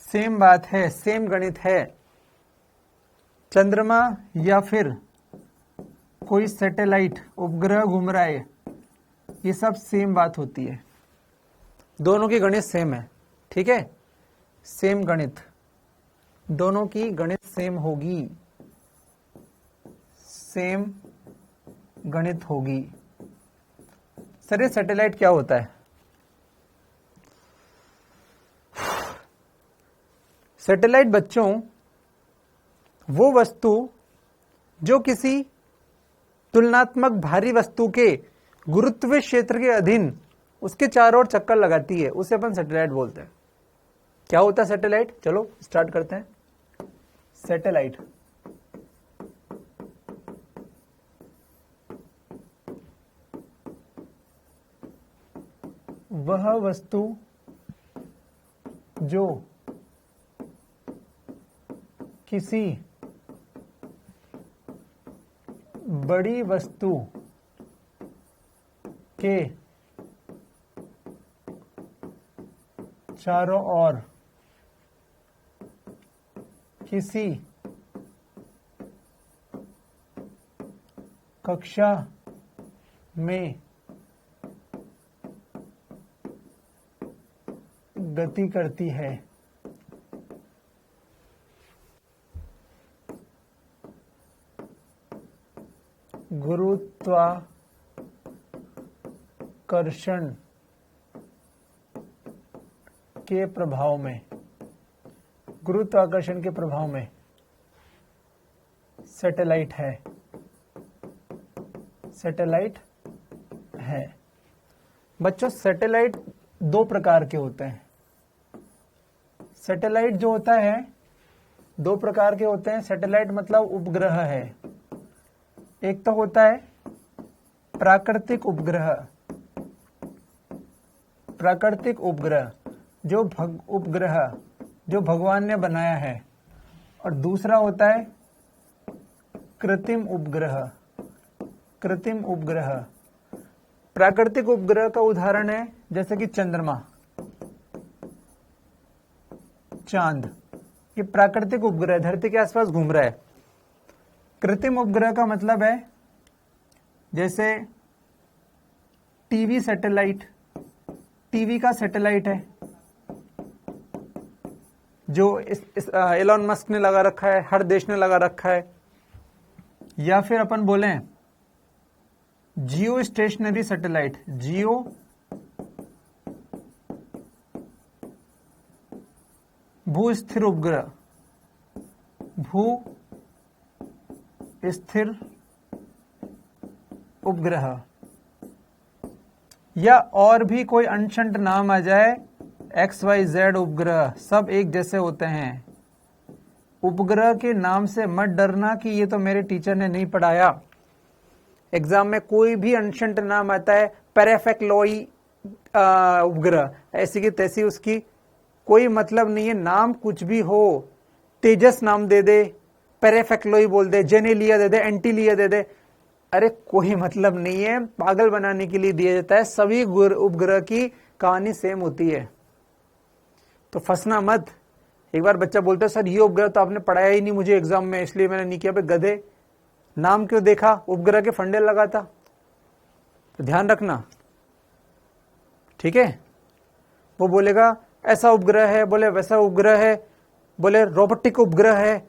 सेम बात है, सेम गणित है। चंद्रमा या फिर कोई सैटेलाइट उपग्रह घूम रहा है, ये सब सेम बात होती है, दोनों की गणित सेम है, ठीक है, सेम गणित, दोनों की गणित सेम होगी, सेम गणित होगी। सर ये सैटेलाइट क्या होता है? सैटेलाइट बच्चों वो वस्तु जो किसी तुलनात्मक भारी वस्तु के गुरुत्वीय क्षेत्र के अधीन उसके चारों ओर चक्कर लगाती है, उसे अपन सैटेलाइट बोलते हैं। क्या होता है सैटेलाइट? चलो स्टार्ट करते हैं। सैटेलाइट वह वस्तु जो किसी बड़ी वस्तु के चारों ओर किसी कक्षा में गति करती है। गुरुत्वाकर्षण के प्रभाव में, गुरुत्वाकर्षण के प्रभाव में सैटेलाइट है, सैटेलाइट है। बच्चों सैटेलाइट दो प्रकार के होते हैं। सैटेलाइट जो होता है दो प्रकार के होते हैं। सैटेलाइट मतलब उपग्रह है। एक तो होता है प्राकृतिक उपग्रह, प्राकृतिक उपग्रह जो उपग्रह जो भगवान ने बनाया है, और दूसरा होता है कृत्रिम उपग्रह, कृत्रिम उपग्रह। प्राकृतिक उपग्रह का उदाहरण है जैसे कि चंद्रमा, चांद, ये प्राकृतिक उपग्रह धरती के आसपास घूम रहा है। कृत्रिम उपग्रह का मतलब है जैसे टीवी सैटेलाइट, टीवी का सैटेलाइट है जो इस एलोन मस्क ने लगा रखा है, हर देश ने लगा रखा है। या फिर अपन बोलें जियो स्टेशनरी सैटेलाइट, जियो भू स्थिर उपग्रह, भू स्थिर उपग्रह, या और भी कोई अनशंट नाम आ जाए, XYZ उपग्रह, सब एक जैसे होते हैं। उपग्रह के नाम से मत डरना कि ये तो मेरे टीचर ने नहीं पढ़ाया। एग्जाम में कोई भी अनशंट नाम आता है, पैराफेक्लोई उपग्रह, ऐसी की तैसी, उसकी कोई मतलब नहीं है। नाम कुछ भी हो, तेजस नाम दे दे, पैराफेक्लोई बोल दे, जेनेलिया दे दे, एंटीलिया दे दे, अरे कोई मतलब नहीं है, पागल बनाने के लिए दिया जाता है। सभी उपग्रह की कहानी सेम होती है, तो फंसना मत। एक बार बच्चा बोलता है सर ये उपग्रह तो आपने पढ़ाया ही नहीं मुझे एग्जाम में, इसलिए मैंने नहीं किया। पे गधे, नाम क्यों देखा, उपग्रह के फंडे लगाता। तो ध्यान रखना, ठीक है। वो बोलेगा ऐसा उपग्रह है, बोले वैसा उपग्रह है, बोले रोबोटिक उपग्रह है,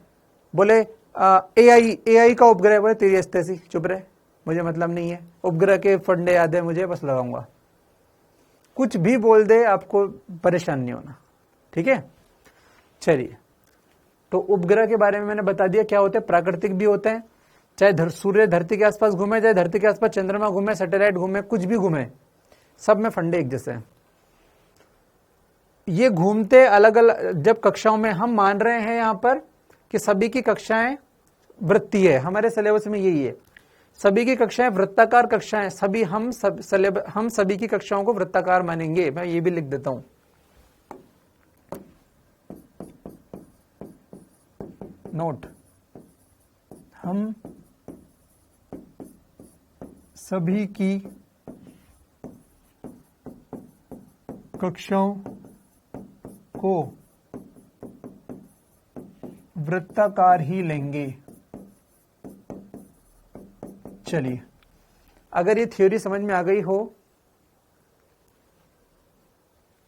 बोले एआई का उपग्रह है, बोले तेरी ऐसी चुप रहे, मुझे मतलब नहीं है, उपग्रह के फंडे याद है मुझे, बस लगाऊंगा। कुछ भी बोल दे, आपको परेशान नहीं होना, ठीक है। चलिए, तो उपग्रह के बारे में मैंने बता दिया क्या होते हैं। प्राकृतिक भी होते हैं, चाहे सूर्य धरती के आसपास घूमे, चाहे धरती के आसपास चंद्रमा घूमे, सैटेलाइट घूमे, कुछ भी घूमे, सब में फंडे एक जैसे हैं। ये घूमते अलग अलग, जब कक्षाओं में हम मान रहे हैं यहां पर कि सभी की कक्षाएं वृत्तीय है, हमारे सिलेबस में यही है, सभी की कक्षाएं वृत्ताकार कक्षाएं, सभी हम सभी की कक्षाओं को वृत्ताकार मानेंगे। मैं ये भी लिख देता हूं, नोट, हम सभी की कक्षाओं को वृत्ताकार ही लेंगे। चलिए, अगर ये थ्योरी समझ में आ गई हो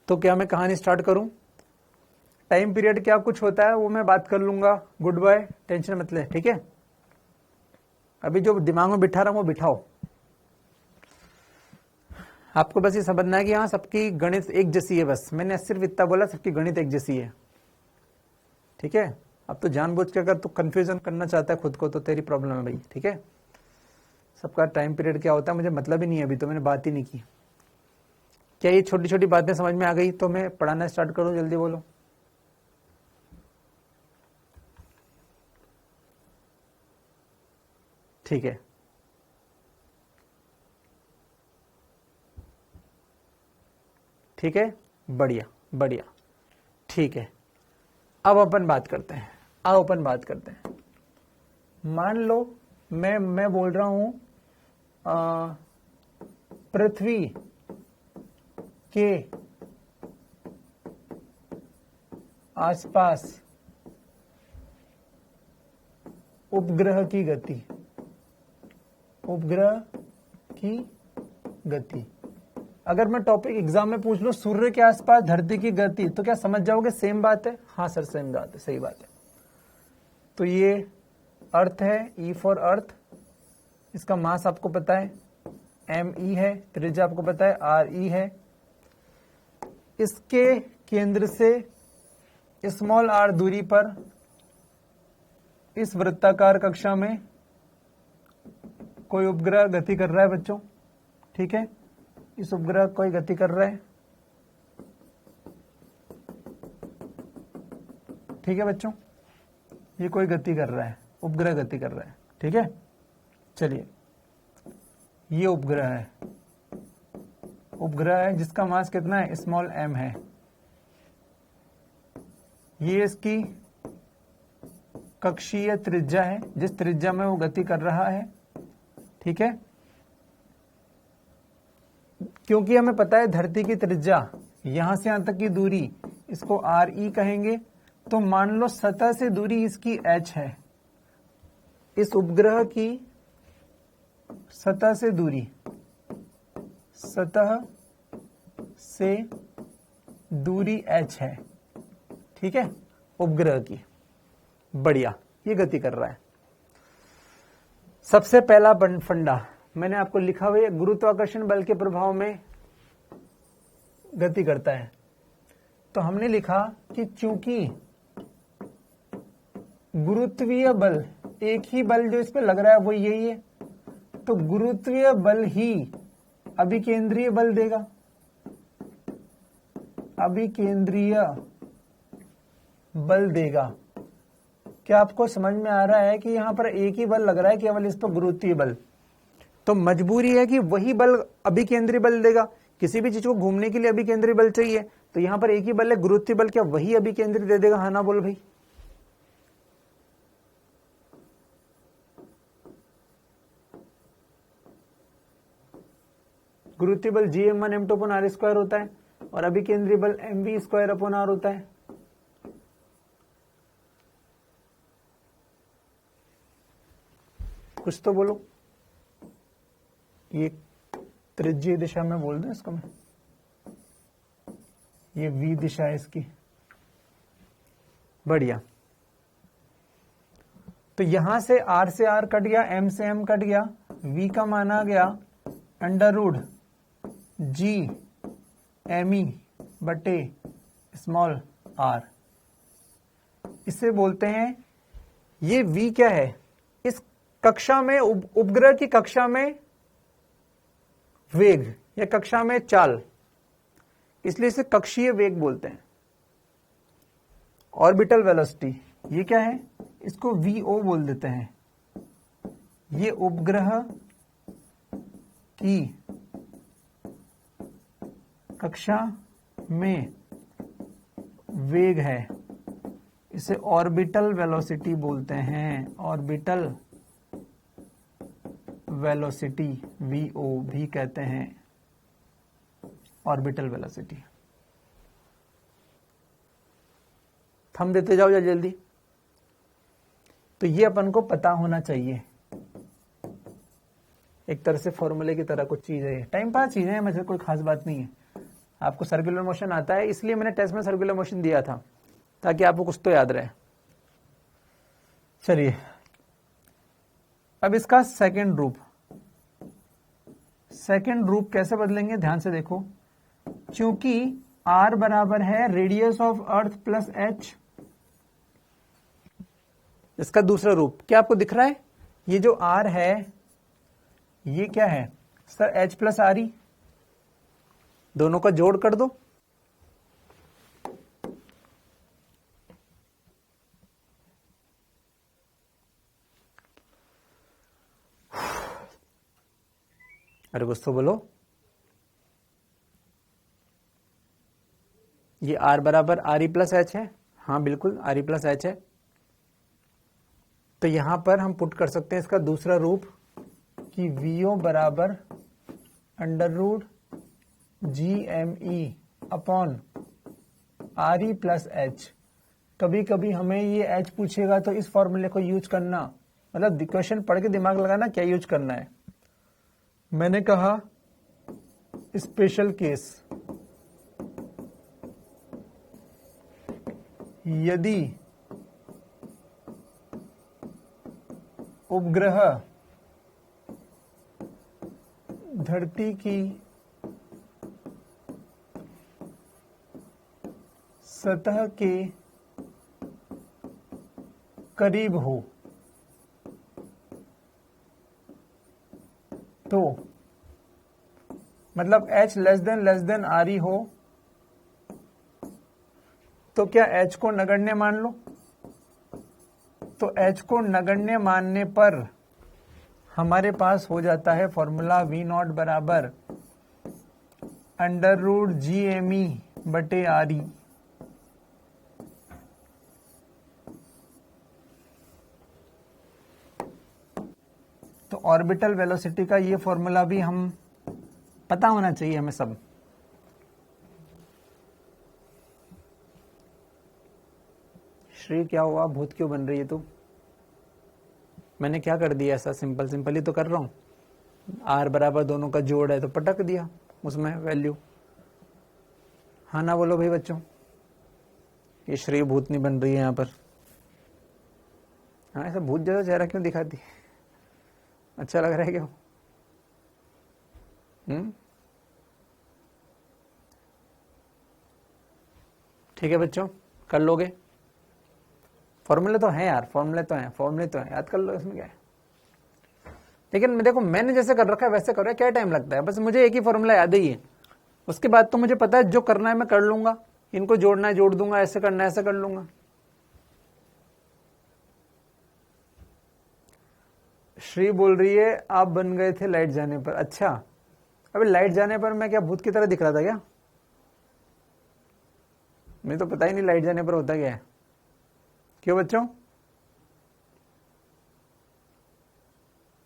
तो क्या मैं कहानी स्टार्ट करूं? टाइम पीरियड क्या कुछ होता है वो मैं बात कर लूंगा। गुड बाय, टेंशन मत ले, ठीक है। अभी जो दिमाग में बिठा रहा हूं वो बिठाओ। आपको बस ये समझना है कि हाँ सबकी गणित एक जैसी है, बस मैंने सिर्फ इतना बोला, सबकी गणित एक जैसी है, ठीक है। अब तो जानबूझ के अगर तू कंफ्यूजन करना चाहता है खुद को तो तेरी प्रॉब्लम है भाई, ठीक है। सबका टाइम पीरियड क्या होता है मुझे मतलब ही नहीं है, अभी तो मैंने बात ही नहीं की। क्या ये छोटी छोटी बातें समझ में आ गई तो मैं पढ़ाना स्टार्ट करूं? जल्दी बोलो। ठीक है, ठीक है, बढ़िया बढ़िया, ठीक है। अब अपन बात करते हैं, आओ अपन बात करते हैं। मान लो मैं बोल रहा हूं पृथ्वी के आसपास उपग्रह की गति, उपग्रह की गति। अगर मैं टॉपिक एग्जाम में पूछ लूं सूर्य के आसपास धरती की गति, तो क्या समझ जाओगे सेम बात है? हाँ सर सेम बात है, सही बात है। तो ये अर्थ है, ई फॉर अर्थ, इसका मास आपको पता है ME है, त्रिज्या आपको पता है RE है। इसके केंद्र से स्मॉल r दूरी पर इस वृत्ताकार कक्षा में कोई उपग्रह गति कर रहा है बच्चों, ठीक है। इस उपग्रह कोई गति कर रहा है, ठीक है बच्चों, ये कोई गति कर रहा है, उपग्रह गति कर रहा है, ठीक है। चलिए ये उपग्रह है, उपग्रह है जिसका मास कितना है, स्मॉल m है। ये इसकी कक्षीय त्रिज्या है, जिस त्रिज्या में वो गति कर रहा है, ठीक है। क्योंकि हमें पता है धरती की त्रिज्या, यहां से यहां तक की दूरी, इसको RE कहेंगे। तो मान लो सतह से दूरी इसकी h है, इस उपग्रह की सतह से दूरी, सतह से दूरी h है, ठीक है, उपग्रह की। बढ़िया, ये गति कर रहा है। सबसे पहला फंडा मैंने आपको लिखा हुआ है, गुरुत्वाकर्षण बल के प्रभाव में गति करता है। तो हमने लिखा कि चूंकि गुरुत्वीय बल, एक ही बल जो इस पे लग रहा है वो यही है, तो गुरुत्वीय बल ही अभिकेंद्रीय बल देगा। अभिकेंद्रीय बल देगा। क्या आपको समझ में आ रहा है कि यहां पर एक ही बल लग रहा है, केवल इस पर गुरुत्वीय बल, तो मजबूरी है कि वही बल अभिकेंद्रीय बल देगा। किसी भी चीज को घूमने के लिए अभिकेंद्रीय बल चाहिए, तो यहां पर एक ही बल है गुरुत्वीय बल, क्या वही अभिकेंद्रीय दे देगा? हाँ ना बोल भाई। गुरुत्वीय बल Gm1m2/r² होता है और अभिकेंद्रीय बल mv²/r होता है। कुछ तो बोलो। ये त्रिज्यीय दिशा में बोल दूं इसको मैं, ये v दिशा है इसकी। बढ़िया। तो यहां से r से r कट गया, m से m कट गया, v का मान आ गया √G_me/r। इसे बोलते हैं, ये v क्या है? इस कक्षा में, उपग्रह की कक्षा में वेग या कक्षा में चाल, इसलिए इसे कक्षीय वेग बोलते हैं। ऑर्बिटल वेलोसिटी, ये क्या है? इसको VO बोल देते हैं। ये उपग्रह की कक्षा में वेग है, इसे ऑर्बिटल वेलोसिटी बोलते हैं। ऑर्बिटल वेलोसिटी, VO भी कहते हैं, ऑर्बिटल वेलोसिटी। थंब देते जाओ जल्दी जल्दी। तो ये अपन को पता होना चाहिए, एक तरह से फॉर्मूले की तरह कुछ चीज है, टाइम पास चीजें हैं, मुझे कोई खास बात नहीं है। आपको सर्कुलर मोशन आता है, इसलिए मैंने टेस्ट में सर्कुलर मोशन दिया था, ताकि आपको कुछ तो याद रहे। चलिए अब इसका सेकंड रूप, सेकंड रूप कैसे बदलेंगे, ध्यान से देखो। क्योंकि r बराबर है radius of earth plus h, इसका दूसरा रूप क्या आपको दिख रहा है? ये जो r है ये क्या है सर? h प्लस RE, दोनों का जोड़ कर दो। अरे कुछ तो बोलो। ये r बराबर RE प्लस h है। हाँ बिल्कुल RE प्लस h है। तो यहां पर हम पुट कर सकते हैं इसका दूसरा रूप कि VO बराबर √GME upon RE plus H। कभी कभी हमें ये H पूछेगा तो इस फॉर्मूले को यूज करना, मतलब क्वेश्चन पढ़ के दिमाग लगाना क्या यूज करना है। मैंने कहा स्पेशल केस, यदि उपग्रह धरती की सतह के करीब हो तो मतलब H लेस देन RE हो तो क्या H को नगण्य मान लो। तो H को नगण्य मानने पर हमारे पास हो जाता है फॉर्मूला V0 बराबर √GME बटे RE। तो ऑर्बिटल वेलोसिटी का ये फॉर्मूला भी हम पता होना चाहिए हमें सब। श्री क्या हुआ, भूत क्यों बन रही है तू? मैंने क्या कर दिया ऐसा? सिंपल ही तो कर रहा हूं। R बराबर दोनों का जोड़ है तो पटक दिया उसमें वैल्यू। हाँ ना बोलो भाई बच्चों, ये श्री भूत नहीं बन रही है यहां पर। हाँ, ऐसा भूत जैसा चेहरा क्यों दिखाती? अच्छा लग रहा है क्या? ठीक है बच्चों, कर लोगे? फॉर्मूले तो हैं यार, फॉर्मूले तो हैं, याद कर लो, इसमें क्या है। लेकिन देखो मैंने जैसे कर रखा है वैसे करो, क्या टाइम लगता है? बस मुझे एक ही फॉर्मूला याद ही है, उसके बाद तो मुझे पता है जो करना है मैं कर लूंगा। इनको जोड़ना है जोड़ दूंगा, ऐसे करना है ऐसे कर लूंगा। श्री बोल रही है आप बन गए थे लाइट जाने पर। अच्छा, अबे लाइट जाने पर मैं क्या भूत की तरह दिख रहा था क्या? मुझे तो पता ही नहीं लाइट जाने पर होता क्या है। क्यों बच्चों?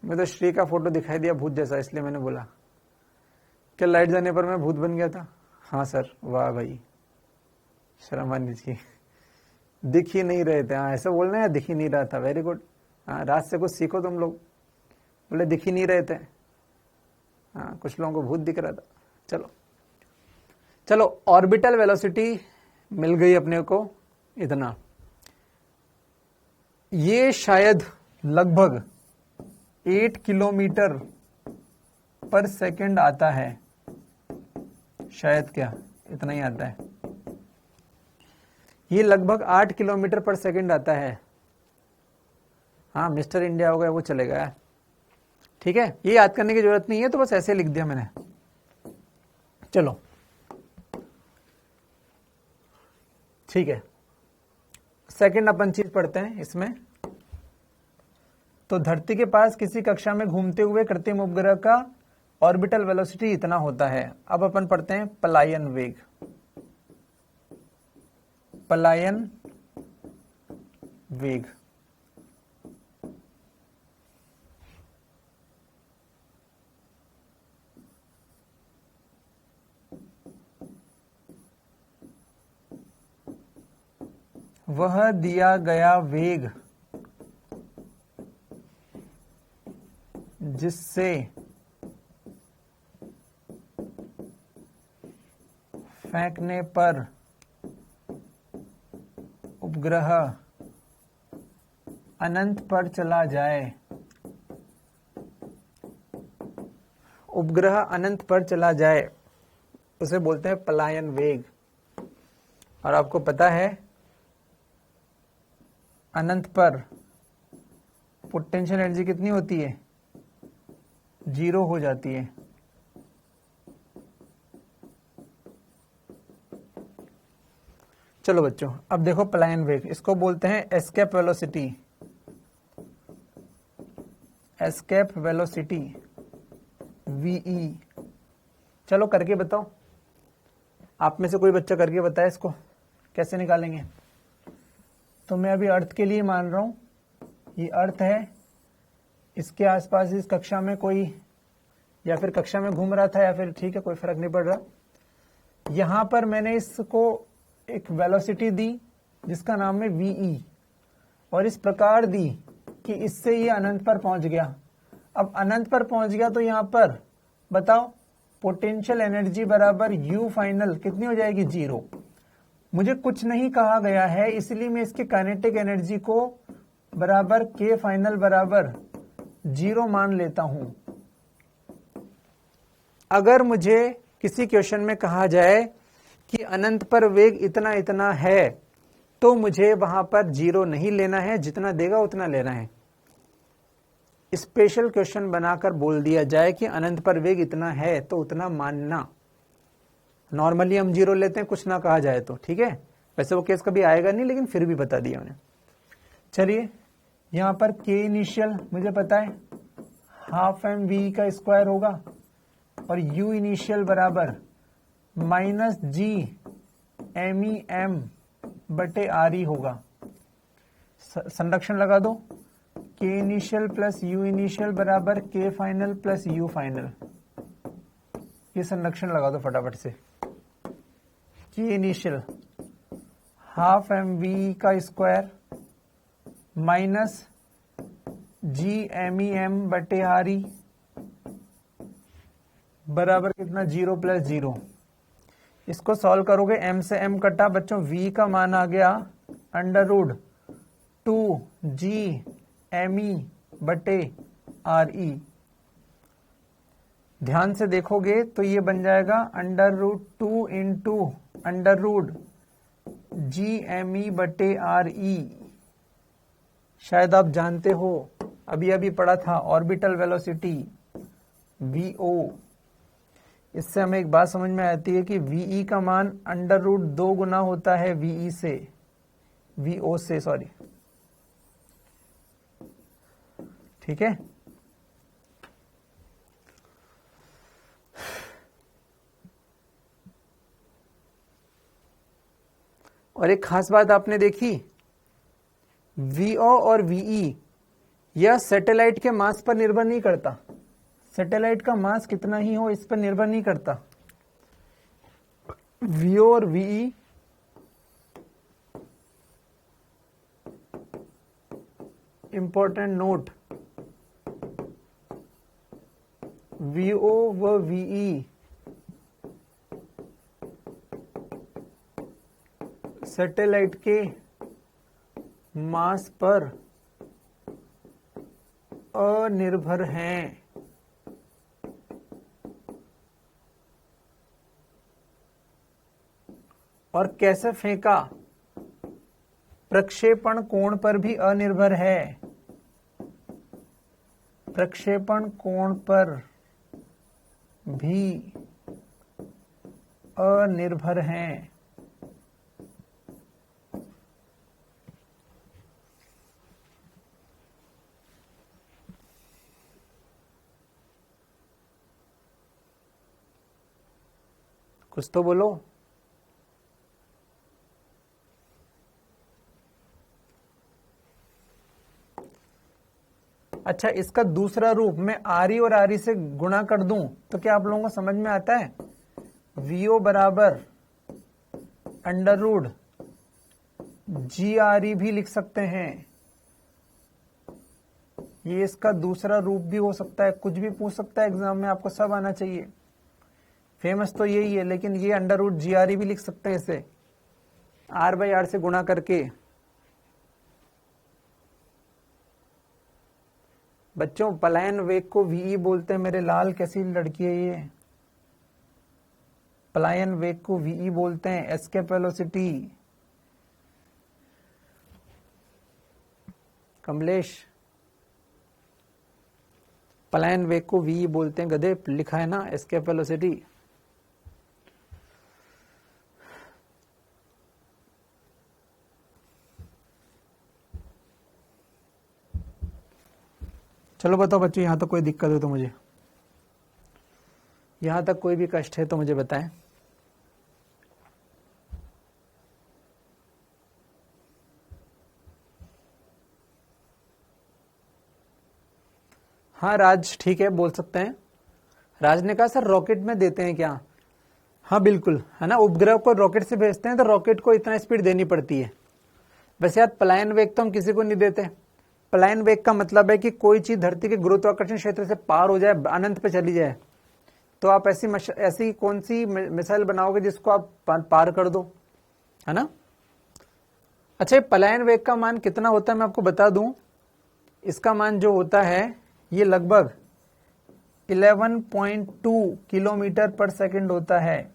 मैं तो श्री का फोटो दिखाई दिया भूत जैसा, इसलिए मैंने बोला क्या लाइट जाने पर मैं भूत बन गया था। हाँ सर, वाह भाई, शर्म आनी चाहिए। दिख ही नहीं रहे थे। हाँ, ऐसा बोलना है, दिख ही नहीं रहा था। Very good. हाँ, रात से कुछ सीखो तुम लोग। बोले दिख ही नहीं रहे थे। हाँ, कुछ लोगों को भूत दिख रहा था। चलो चलो, ऑर्बिटल वेलोसिटी मिल गई अपने को इतना। ये शायद लगभग 8 किलोमीटर पर सेकंड आता है। शायद क्या इतना ही आता है? ये लगभग 8 किलोमीटर पर सेकंड आता है। हाँ, मिस्टर इंडिया हो गया वो चलेगा यार। ठीक है, ये याद करने की जरूरत नहीं है, तो बस ऐसे लिख दिया मैंने। चलो ठीक है, सेकंड अपन चीज पढ़ते हैं इसमें। तो धरती के पास किसी कक्षा में घूमते हुए कृत्रिम उपग्रह का ऑर्बिटल वेलोसिटी इतना होता है। अब अपन पढ़ते हैं पलायन वेग। पलायन वेग वह दिया गया वेग जिससे फेंकने पर उपग्रह अनंत पर चला जाए। उपग्रह अनंत पर चला जाए उसे बोलते हैं पलायन वेग। और आपको पता है अनंत पर पोटेंशियल एनर्जी कितनी होती है? 0 हो जाती है। चलो बच्चों, अब देखो पलायन वेग, इसको बोलते हैं escape velocity. Escape velocity VE। चलो करके बताओ, आप में से कोई बच्चा करके बताए इसको कैसे निकालेंगे। तो मैं अभी अर्थ के लिए मान रहा हूं ये अर्थ है, इसके आसपास इस कक्षा में कोई, या फिर कक्षा में घूम रहा था, या फिर ठीक है कोई फर्क नहीं पड़ रहा। यहां पर मैंने इसको एक वेलोसिटी दी जिसका नाम है वीई, और इस प्रकार दी कि इससे ये अनंत पर पहुंच गया। अब अनंत पर पहुंच गया तो यहां पर बताओ पोटेंशियल एनर्जी बराबर यू फाइनल कितनी हो जाएगी, 0। मुझे कुछ नहीं कहा गया है, इसलिए मैं इसके काइनेटिक एनर्जी को बराबर के फाइनल बराबर 0 मान लेता हूं। अगर मुझे किसी क्वेश्चन में कहा जाए कि अनंत पर वेग इतना इतना है, तो मुझे वहां पर 0 नहीं लेना है, जितना देगा उतना लेना है। स्पेशल क्वेश्चन बनाकर बोल दिया जाए कि अनंत पर वेग इतना है तो उतना मानना। नॉर्मली हम 0 लेते हैं कुछ ना कहा जाए तो, ठीक है, वैसे वो केस कभी आएगा नहीं, लेकिन फिर भी बता दिया उन्हें। चलिए यहां पर के इनिशियल मुझे पता है हाफ एम वी का स्क्वायर होगा, और यू इनिशियल बराबर minus G M E M बटे आर ई होगा। संरक्षण लगा दो, के इनिशियल प्लस यू इनिशियल बराबर के फाइनल प्लस यू फाइनल। ये संरक्षण लगा दो फटाफट से। K initial half M V का square minus G M E M बटे आर ई बराबर कितना, 0 प्लस 0। इसको सॉल्व करोगे, m से m कटा बच्चों, v का मान आ गया अंडर रूट 2g me बटे आर ई। ध्यान से देखोगे तो ये बन जाएगा under root 2 into under root G M E बटे आर ई। शायद आप जानते हो, अभी अभी पढ़ा था ऑर्बिटल वेलोसिटी vo। इससे हमें एक बात समझ में आती है कि वीई का मान अंडर रूट 2 गुना होता है वीई से, वीओ से, सॉरी, ठीक है। और एक खास बात आपने देखी, वीओ और वीई यह सैटेलाइट के मास पर निर्भर नहीं करता। सैटेलाइट का मास कितना ही हो इस पर निर्भर नहीं करता। वीओ और वीई इंपॉर्टेंट नोट, वीओ व वीई सैटेलाइट के मास पर अनिर्भर हैं। और कैसे फेंका, प्रक्षेपण कोण पर भी अनिर्भर है। प्रक्षेपण कोण पर भी अनिर्भर हैं। कुछ तो बोलो। अच्छा, इसका दूसरा रूप मैं आर ई और आर ई से गुणा कर दूं तो क्या आप लोगों को समझ में आता है? वीओ बराबर अंडर रूट जी आर ई भी लिख सकते हैं। ये इसका दूसरा रूप भी हो सकता है। कुछ भी पूछ सकता है एग्जाम में, आपको सब आना चाहिए। फेमस तो यही है, लेकिन ये अंडर रूट जी आर ई भी लिख सकते हैं इसे आर बाई आर से गुणा करके। बच्चों पलायन वेग को वीई बोलते हैं। मेरे लाल कैसी लड़की है ये, पलायन वेग को वीई बोलते हैं। एस्केप वेलोसिटी, कमलेश, पलायन वेग को वीई बोलते हैं। गधे, लिखा है ना एस्केप वेलोसिटी। चलो बताओ बच्चों, यहां तक कोई दिक्कत हो तो मुझे, यहां तक कोई भी कष्ट है तो मुझे बताएं। हाँ राज, ठीक है, बोल सकते हैं। राज ने कहा सर रॉकेट में देते हैं क्या? हाँ बिल्कुल, है ना, उपग्रह को रॉकेट से भेजते हैं तो रॉकेट को इतना स्पीड देनी पड़ती है। वैसे यार पलायन वेग तो हम किसी को नहीं देते। पलायन वेग का मतलब है कि कोई चीज धरती के गुरुत्वाकर्षण क्षेत्र से पार हो जाए, अनंत पे चली जाए। तो आप ऐसी कौन सी मिसाइल बनाओगे जिसको आप पार कर दो, है ना। अच्छा, ये पलायन वेग का मान कितना होता है मैं आपको बता दूं। इसका मान जो होता है ये लगभग 11.2 किलोमीटर पर सेकंड होता है।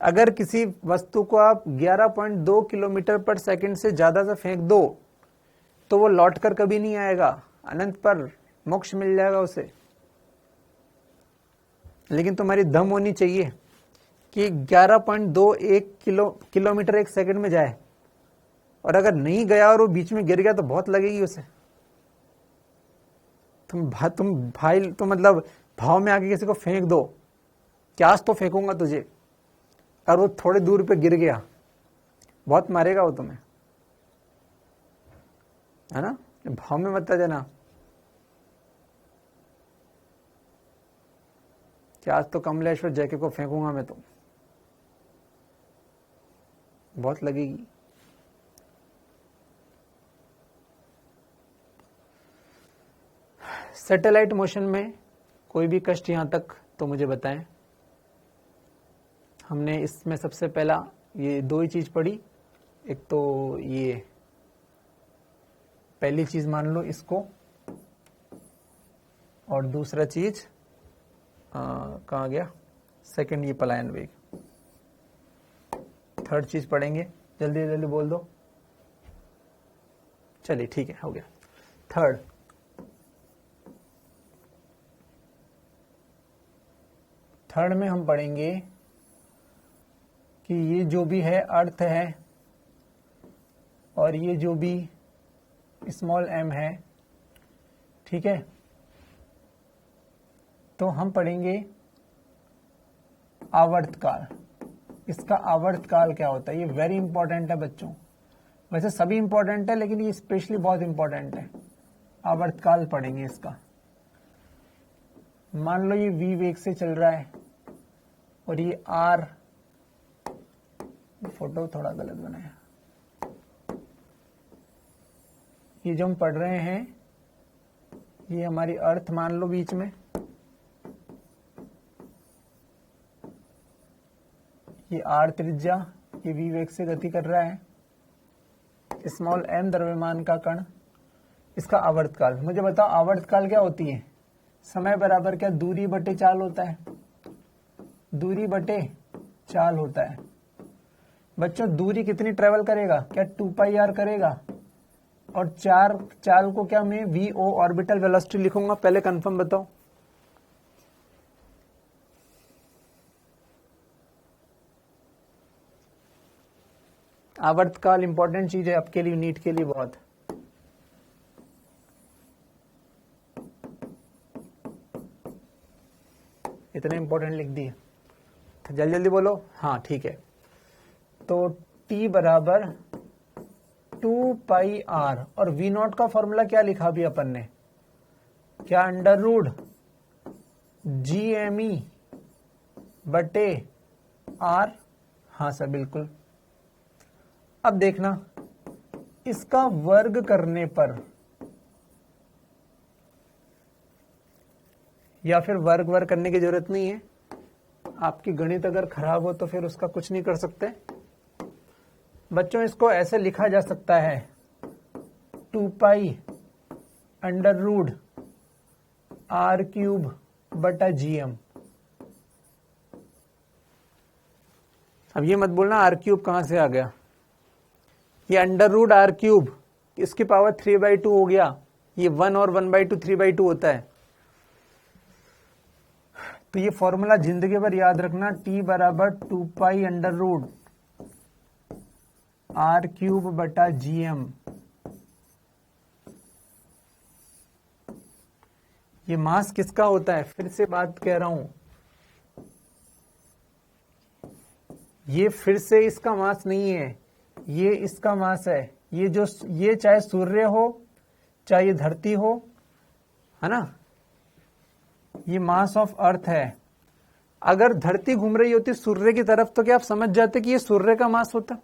अगर किसी वस्तु को आप 11.2 किलोमीटर पर सेकंड से ज्यादा से फेंक दो तो वो लौटकर कभी नहीं आएगा, अनंत पर मोक्ष मिल जाएगा उसे। लेकिन तुम्हारी दम होनी चाहिए कि 11.21 किलोमीटर एक सेकंड में जाए, और अगर नहीं गया और वो बीच में गिर गया तो बहुत लगेगी उसे। तुम भाई तो मतलब भाव में आके किसी को फेंक दो कि आज तो फेंकूंगा तुझे, और वो थोड़े दूर पे गिर गया, बहुत मारेगा वो तुम्हें, है ना। भाव में मत आ जाना कि आज तो कमलेश्वर जैके को फेंकूंगा मैं, तो बहुत लगेगी। सैटेलाइट मोशन में कोई भी कष्ट यहां तक तो मुझे बताएं। हमने इसमें सबसे पहला ये दो ही चीज पढ़ी। एक तो ये पहली चीज मान लो इसको, और दूसरा चीज कहाँ गया, सेकंड ये पलायन वेग। थर्ड चीज पढ़ेंगे, जल्दी जल्दी बोल दो। चलिए ठीक है, हो गया। थर्ड में हम पढ़ेंगे कि ये जो भी है अर्थ है, और ये जो भी स्मॉल m है, ठीक है। तो हम पढ़ेंगे आवर्तकाल। इसका आवर्तकाल क्या होता है, ये वेरी इंपॉर्टेंट है बच्चों। वैसे सभी इंपॉर्टेंट है लेकिन ये स्पेशली बहुत इंपॉर्टेंट है। आवर्तकाल पढ़ेंगे इसका। मान लो ये v वेग से चल रहा है और ये r, फोटो थोड़ा गलत बनाया। ये जो हम पढ़ रहे हैं ये हमारी अर्थ मान लो बीच में, ये r त्रिज्या, ये v वेग से गति कर रहा है, स्मॉल m द्रव्यमान का कण। इसका आवर्तकाल मुझे बताओ, आवर्तकाल क्या होती है? समय बराबर क्या दूरी बटे चाल होता है, दूरी बटे चाल होता है। बच्चों दूरी कितनी ट्रेवल करेगा, क्या 2πr करेगा, और चाल को क्या मैं vo ऑर्बिटल वेलोसिटी लिखूंगा, पहले कंफर्म बताओ। आवर्तकाल इंपॉर्टेंट चीज है आपके लिए, नीट के लिए बहुत। इतने इंपॉर्टेंट लिख दिए, जल्दी जल्दी बोलो। हाँ ठीक है, तो t बराबर 2πr, और v नॉट का फॉर्मूला क्या लिखा भी अपन ने, क्या अंडर रूट GME बटे r। हाँ सर बिल्कुल। अब देखना, इसका वर्ग करने पर, या फिर वर्ग करने की जरूरत नहीं है, आपकी गणित अगर खराब हो तो फिर उसका कुछ नहीं कर सकते बच्चों। इसको ऐसे लिखा जा सकता है 2π अंडर रूट r³ बटा GM। अब ये मत बोलना r³ कहां से आ गया, ये अंडर रूट r³, इसकी पावर 3/2 हो गया। ये 1 और 1/2 3/2 होता है। तो ये फॉर्मूला जिंदगी भर याद रखना, t बराबर 2π अंडर रूट r³ बटा GM। ये मास किसका होता है, फिर से बात कह रहा हूं, ये फिर से इसका मास नहीं है, ये इसका मास है। ये चाहे सूर्य हो, चाहे ये धरती हो, है ना, ये मास ऑफ अर्थ है। अगर धरती घूम रही होती सूर्य की तरफ तो क्या आप समझ जाते कि ये सूर्य का मास होता?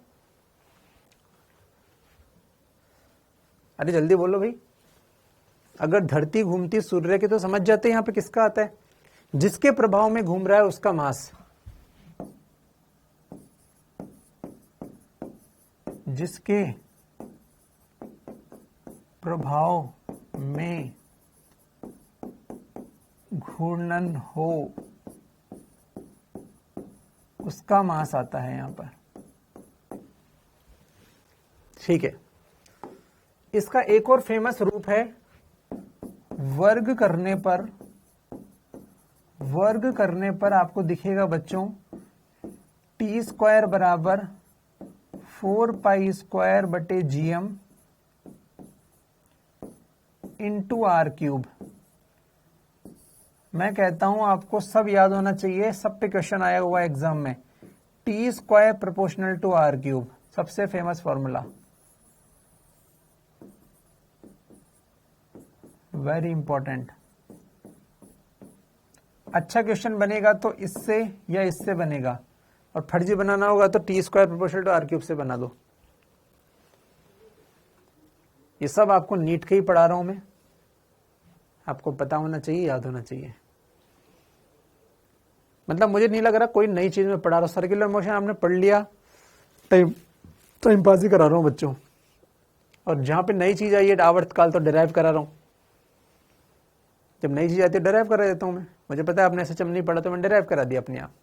अरे जल्दी बोलो भाई। अगर धरती घूमती सूर्य की तो समझ जाते यहां पे किसका आता है? जिसके प्रभाव में घूम रहा है उसका मास। जिसके प्रभाव में घूर्णन हो उसका मास आता है यहां पर। ठीक है। इसका एक और फेमस रूप है, वर्ग करने पर आपको दिखेगा बच्चों टी स्क्वायर बराबर 4π² बटे GM इंटू R³ मैं कहता हूं आपको सब याद होना चाहिए, सब पे क्वेश्चन आया हुआ एग्जाम में। T square proportional to R³ सबसे फेमस फॉर्मूला, वेरी इंपॉर्टेंट। अच्छा क्वेश्चन बनेगा तो इससे या इससे बनेगा, और फर्जी बनाना होगा तो T square proportional to R³ से बना दो। ये सब आपको नीट के ही पढ़ा रहा हूं मैं, आपको पता होना चाहिए, याद होना चाहिए। मतलब मुझे नहीं लग रहा कोई नई चीज में पढ़ा रहा हूं। सर्कुलर मोशन आपने पढ़ लिया, टाइम पास ही करा रहा हूं बच्चों। और जहां पे नई चीज आई है आवर्तकाल तो डिराइव करा रहा हूं। जब नई चीज आती है डिराइव करा देता हूं मैं। मुझे पता है आपने SHM नहीं पढ़ा तो मैं डिराइव करा दिया अपने आप।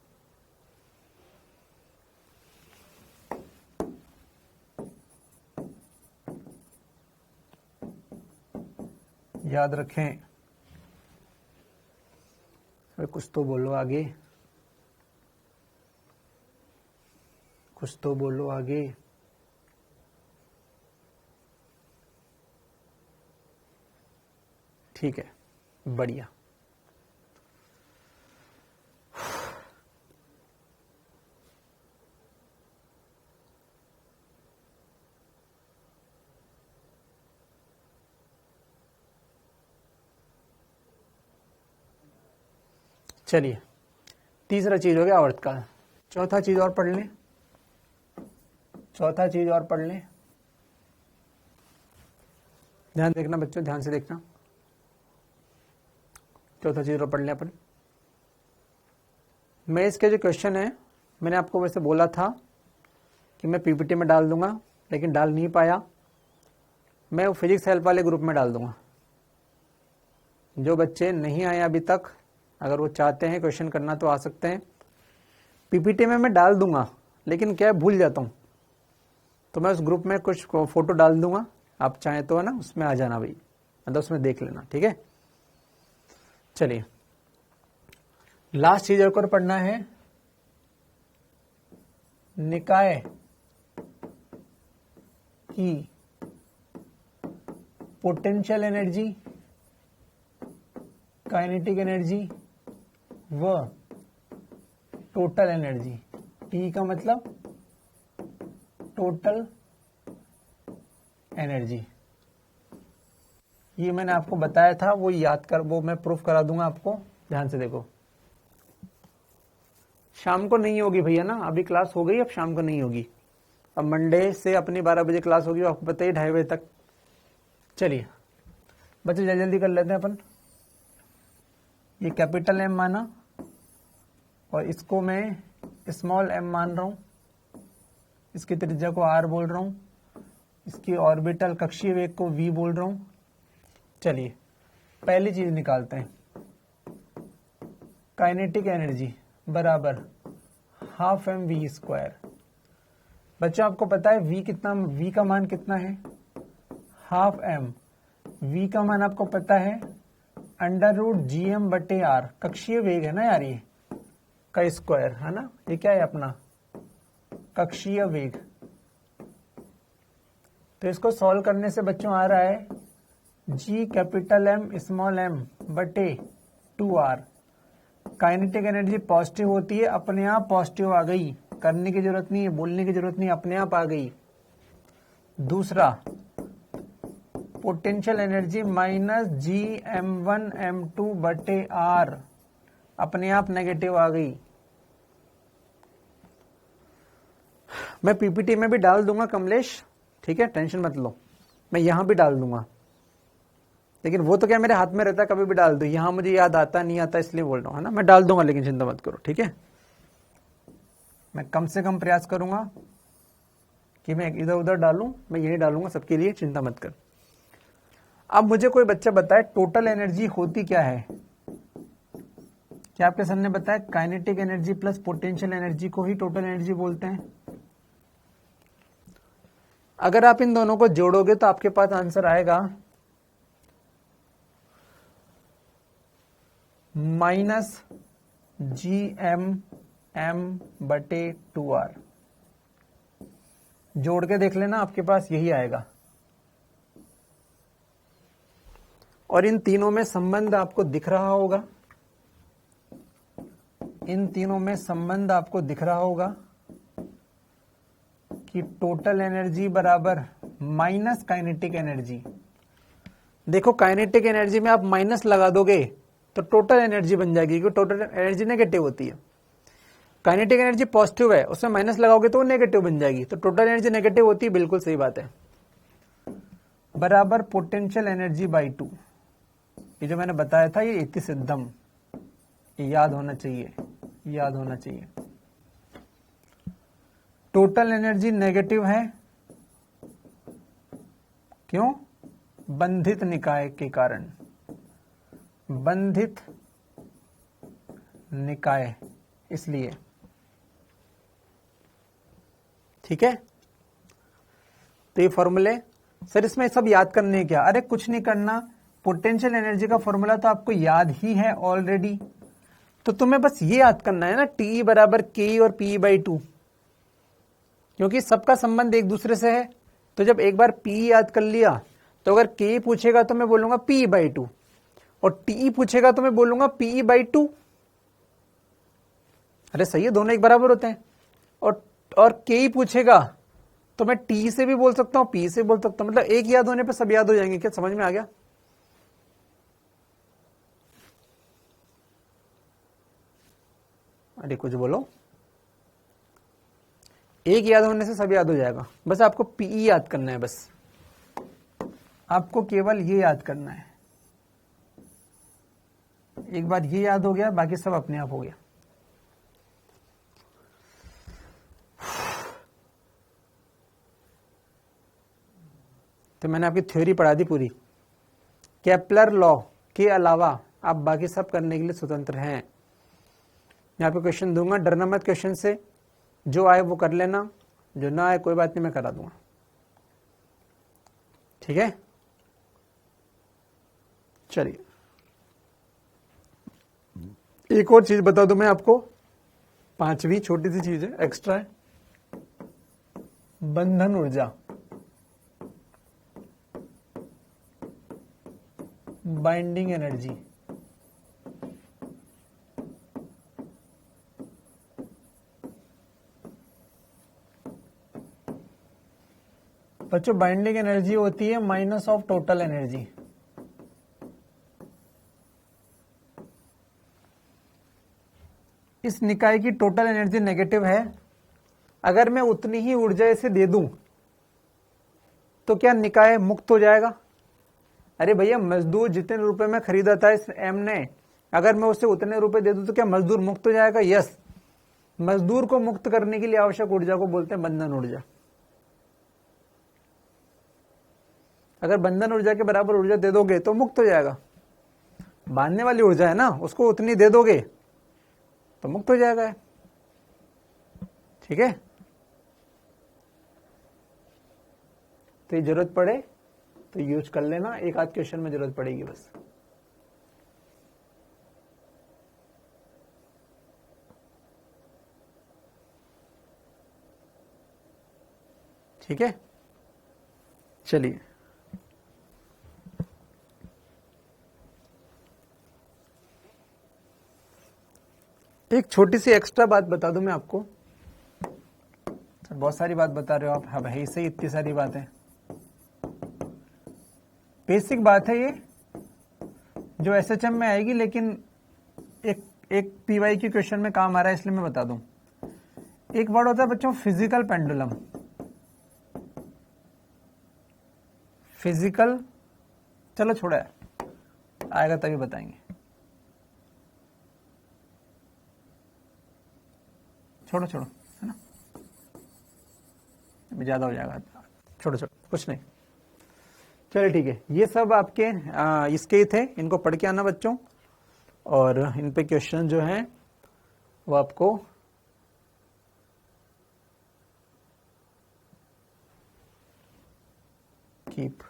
याद रखें। अरे कुछ तो बोलो आगे, कुछ तो बोलो आगे। ठीक है, बढ़िया। चलिए, तीसरा चीज हो गया आवर्तकाल। चौथा चीज और पढ़ लें, चौथा चीज और पढ़ लें। ध्यान देखना बच्चों, ध्यान से देखना। चौथा चीज और पढ़ लें अपन। मैं इसके जो क्वेश्चन है, मैंने आपको वैसे बोला था कि मैं PPT में डाल दूंगा, लेकिन डाल नहीं पाया। मैं वो फिजिक्स हेल्प वाले ग्रुप में डाल दूंगा। जो बच्चे नहीं आए अभी तक, अगर वो चाहते हैं क्वेश्चन करना तो आ सकते हैं। PPT में मैं डाल दूंगा, लेकिन क्या भूल जाता हूं, तो मैं उस ग्रुप में कुछ फोटो डाल दूंगा। आप चाहें तो है ना उसमें आ जाना भाई, मतलब उसमें देख लेना। ठीक है, चलिए लास्ट चीज और पढ़ना है, निकाय की पोटेंशियल एनर्जी, काइनेटिक एनर्जी व टोटल एनर्जी। टी का मतलब टोटल एनर्जी। ये मैंने आपको बताया था, वो याद कर, वो मैं प्रूफ करा दूंगा आपको। ध्यान से देखो, शाम को नहीं होगी भैया ना, अभी क्लास हो गई, अब शाम को नहीं होगी। अब मंडे से अपनी 12 बजे क्लास होगी, आपको पता ही 2:30 बजे तक। चलिए बच्चे जल्दी जल्दी कर लेते हैं अपन। ये कैपिटल M माना और इसको मैं स्मॉल m मान रहा हूं, इसकी त्रिज्या को r बोल रहा हूं, इसकी ऑर्बिटल कक्षीय वेग को v बोल रहा हूं। चलिए पहली चीज निकालते हैं, काइनेटिक एनर्जी बराबर 12 mv²। बच्चों आपको पता है v कितना, v का मान कितना है 12 m। v का मान आपको पता है √gm बटे r, कक्षीय वेग है ना यार, ये का स्क्वायर है ना, ये क्या है अपना कक्षीय वेग। तो इसको सॉल्व करने से बच्चों आ रहा है g capital M small m बटे 2r। काइनेटिक एनर्जी पॉजिटिव होती है, अपने आप पॉजिटिव आ गई, करने की जरूरत नहीं है, बोलने की जरूरत नहीं, अपने आप आ गई। दूसरा पोटेंशियल एनर्जी माइनस Gm1m2/r, अपने आप नेगेटिव आ गई। मैं पीपीटी में भी डाल दूंगा कमलेश, ठीक है, टेंशन मत लो, मैं यहां भी डाल दूंगा, लेकिन वो तो क्या मेरे हाथ में रहता है, कभी भी डाल दो, यहां मुझे याद आता नहीं आता इसलिए बोल रहा हूं, है ना, मैं डाल दूंगा, लेकिन चिंता मत करो, ठीक है। मैं कम से कम प्रयास करूंगा कि मैं इधर उधर डालूं, मैं यही डालूंगा सबके लिए, चिंता मत कर। अब मुझे कोई बच्चा बताए टोटल एनर्जी होती क्या है। क्या आपके सर ने बताया kinetic energy plus potential energy को ही टोटल एनर्जी बोलते हैं। अगर आप इन दोनों को जोड़ोगे तो आपके पास आंसर आएगा -Gm/m/2r। जोड़ के देख लेना, आपके पास यही आएगा। और इन तीनों में संबंध आपको दिख रहा होगा, इन तीनों में संबंध आपको दिख रहा होगा कि टोटल एनर्जी बराबर माइनस काइनेटिक एनर्जी। देखो काइनेटिक एनर्जी में आप माइनस लगा दोगे तो टोटल एनर्जी बन जाएगी, क्योंकि टोटल एनर्जी नेगेटिव होती है। काइनेटिक एनर्जी पॉजिटिव है, उसमें माइनस लगाओगे तो वो नेगेटिव बन जाएगी, तो टोटल एनर्जी नेगेटिव होती है, बिल्कुल सही बात है। बराबर पोटेंशियल एनर्जी बाई 2। ये जो मैंने बताया था ये इति सिद्धम, ये याद होना चाहिए, याद होना चाहिए। टोटल एनर्जी नेगेटिव है, क्यों? बंधित निकाय के कारण, बंधित निकाय, इसलिए, ठीक है। तो ये फॉर्मूले सर इसमें सब याद करने हैं क्या? अरे कुछ नहीं करना, पोटेंशियल एनर्जी का फॉर्मूला तो आपको याद ही है ऑलरेडी, तो तुम्हें बस ये याद करना है ना, टी बराबर के और पी बाई 2, क्योंकि सबका संबंध एक दूसरे से है। तो जब एक बार पी याद कर लिया तो अगर के पूछेगा तो मैं बोलूंगा पी बाई 2, और टी पूछेगा तो मैं बोलूंगा पी बाई 2। अरे सही है, दोनों एक बराबर होते हैं। और के ही पूछेगा तो मैं टी से भी बोल सकता हूं, पी से बोल सकता हूं, मतलब एक याद होने पे सब याद हो जाएंगे। क्या समझ में आ गया? अरे कुछ बोलो। एक याद होने से सब याद हो जाएगा, बस आपको पी याद करना है, बस आपको केवल ये याद करना है। एक बार ये याद हो गया, बाकी सब अपने आप हो गया। तो मैंने आपकी थ्योरी पढ़ा दी पूरी। केपलर लॉ के अलावा आप बाकी सब करने के लिए स्वतंत्र हैं। मैं आपको क्वेश्चन दूंगा, डरना मत क्वेश्चन से, जो आए वो कर लेना, जो ना आए कोई बात नहीं, मैं करा दूंगा, ठीक है। चलिए एक और चीज बता दूं मैं आपको, पांचवी छोटी सी चीज है, एक्स्ट्रा है, बंधन ऊर्जा, बाइंडिंग एनर्जी। बच्चों बाइंडिंग एनर्जी होती है माइनस ऑफ टोटल एनर्जी। इस निकाय की टोटल एनर्जी नेगेटिव है, अगर मैं उतनी ही ऊर्जा इसे दे दूं तो क्या निकाय मुक्त हो जाएगा? अरे भैया मजदूर जितने रुपए में खरीदा था इस एम ने, अगर मैं उसे उतने रुपए दे दूं तो क्या मजदूर मुक्त हो जाएगा? यस। मजदूर को मुक्त करने के लिए आवश्यक ऊर्जा को बोलते हैं बंधन ऊर्जा। अगर बंधन ऊर्जा के बराबर ऊर्जा दे दोगे तो मुक्त हो जाएगा। बांधने वाली ऊर्जा है ना, उसको उतनी दे दोगे तो मुक्त हो जाएगा, ठीक है। तो ये जरूरत पड़े तो यूज कर लेना, एक आध क्वेश्चन में जरूरत पड़ेगी बस, ठीक है। चलिए एक छोटी सी एक्स्ट्रा बात बता दूं मैं आपको। सर बहुत सारी बात बता रहे हो आप, हाँ भाई सही, इतनी सारी बातें। बेसिक बात है ये, जो एसएचएम में आएगी, लेकिन एक पीवाई के क्वेश्चन में काम आ रहा है इसलिए मैं बता दूं। एक वर्ड होता है बच्चों फिजिकल पेंडुलम। फिजिकल, चलो छोड़ा है, आएगा तभी बताएंगे। छोड़ो छोड़ो, है ना, अभी ज्यादा हो जाएगा, छोड़ो छोड़ो, कुछ नहीं। चलिए ठीक है, ये सब आपके इसके ही थे, इनको पढ़ के आना बच्चों, और इन पे क्वेश्चन जो हैं वो आपको कीप।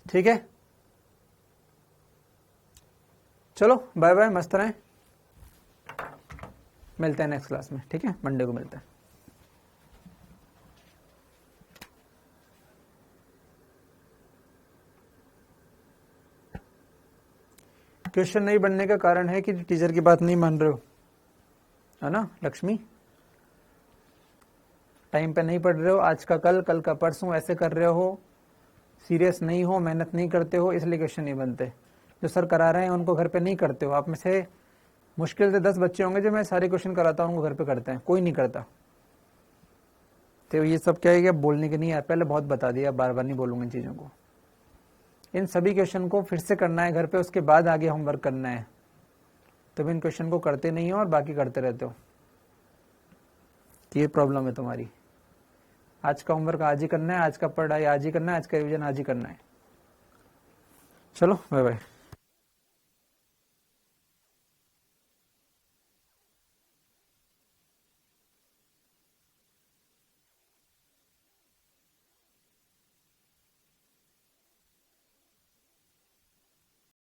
ठीक है, चलो बाय बाय, मस्त रहें, मिलते हैं नेक्स्ट क्लास में। ठीक है, मंडे को मिलते हैं। क्वेश्चन नहीं बनने का कारण है कि टीचर की बात नहीं मान रहे हो, है ना लक्ष्मी, टाइम पे नहीं पढ़ रहे हो, आज का कल, कल का परसों ऐसे कर रहे हो, सीरियस नहीं हो, मेहनत नहीं करते हो, इसलिए क्वेश्चन नहीं बनते। जो सर करा रहे हैं उनको घर पे नहीं करते हो। आप में से मुश्किल से 10 बच्चे होंगे जो मैं सारे क्वेश्चन कराता हूँ उनको घर पे करते हैं, कोई नहीं करता। तो ये सब क्या है कि बोलने के नहीं यार, पहले बहुत बता दिया, बार बार नहीं बोलूंगा इन चीज़ों को। इन सभी क्वेश्चन को फिर से करना है घर पे, उसके बाद आगे होमवर्क करना है। तुम इन क्वेश्चन को करते नहीं हो और बाकी करते रहते हो, ये प्रॉब्लम है तुम्हारी। आज का होमवर्क आज ही करना है, आज का पढ़ाई आज ही करना है, आज का रिविजन आज ही करना है। चलो बाय बाय।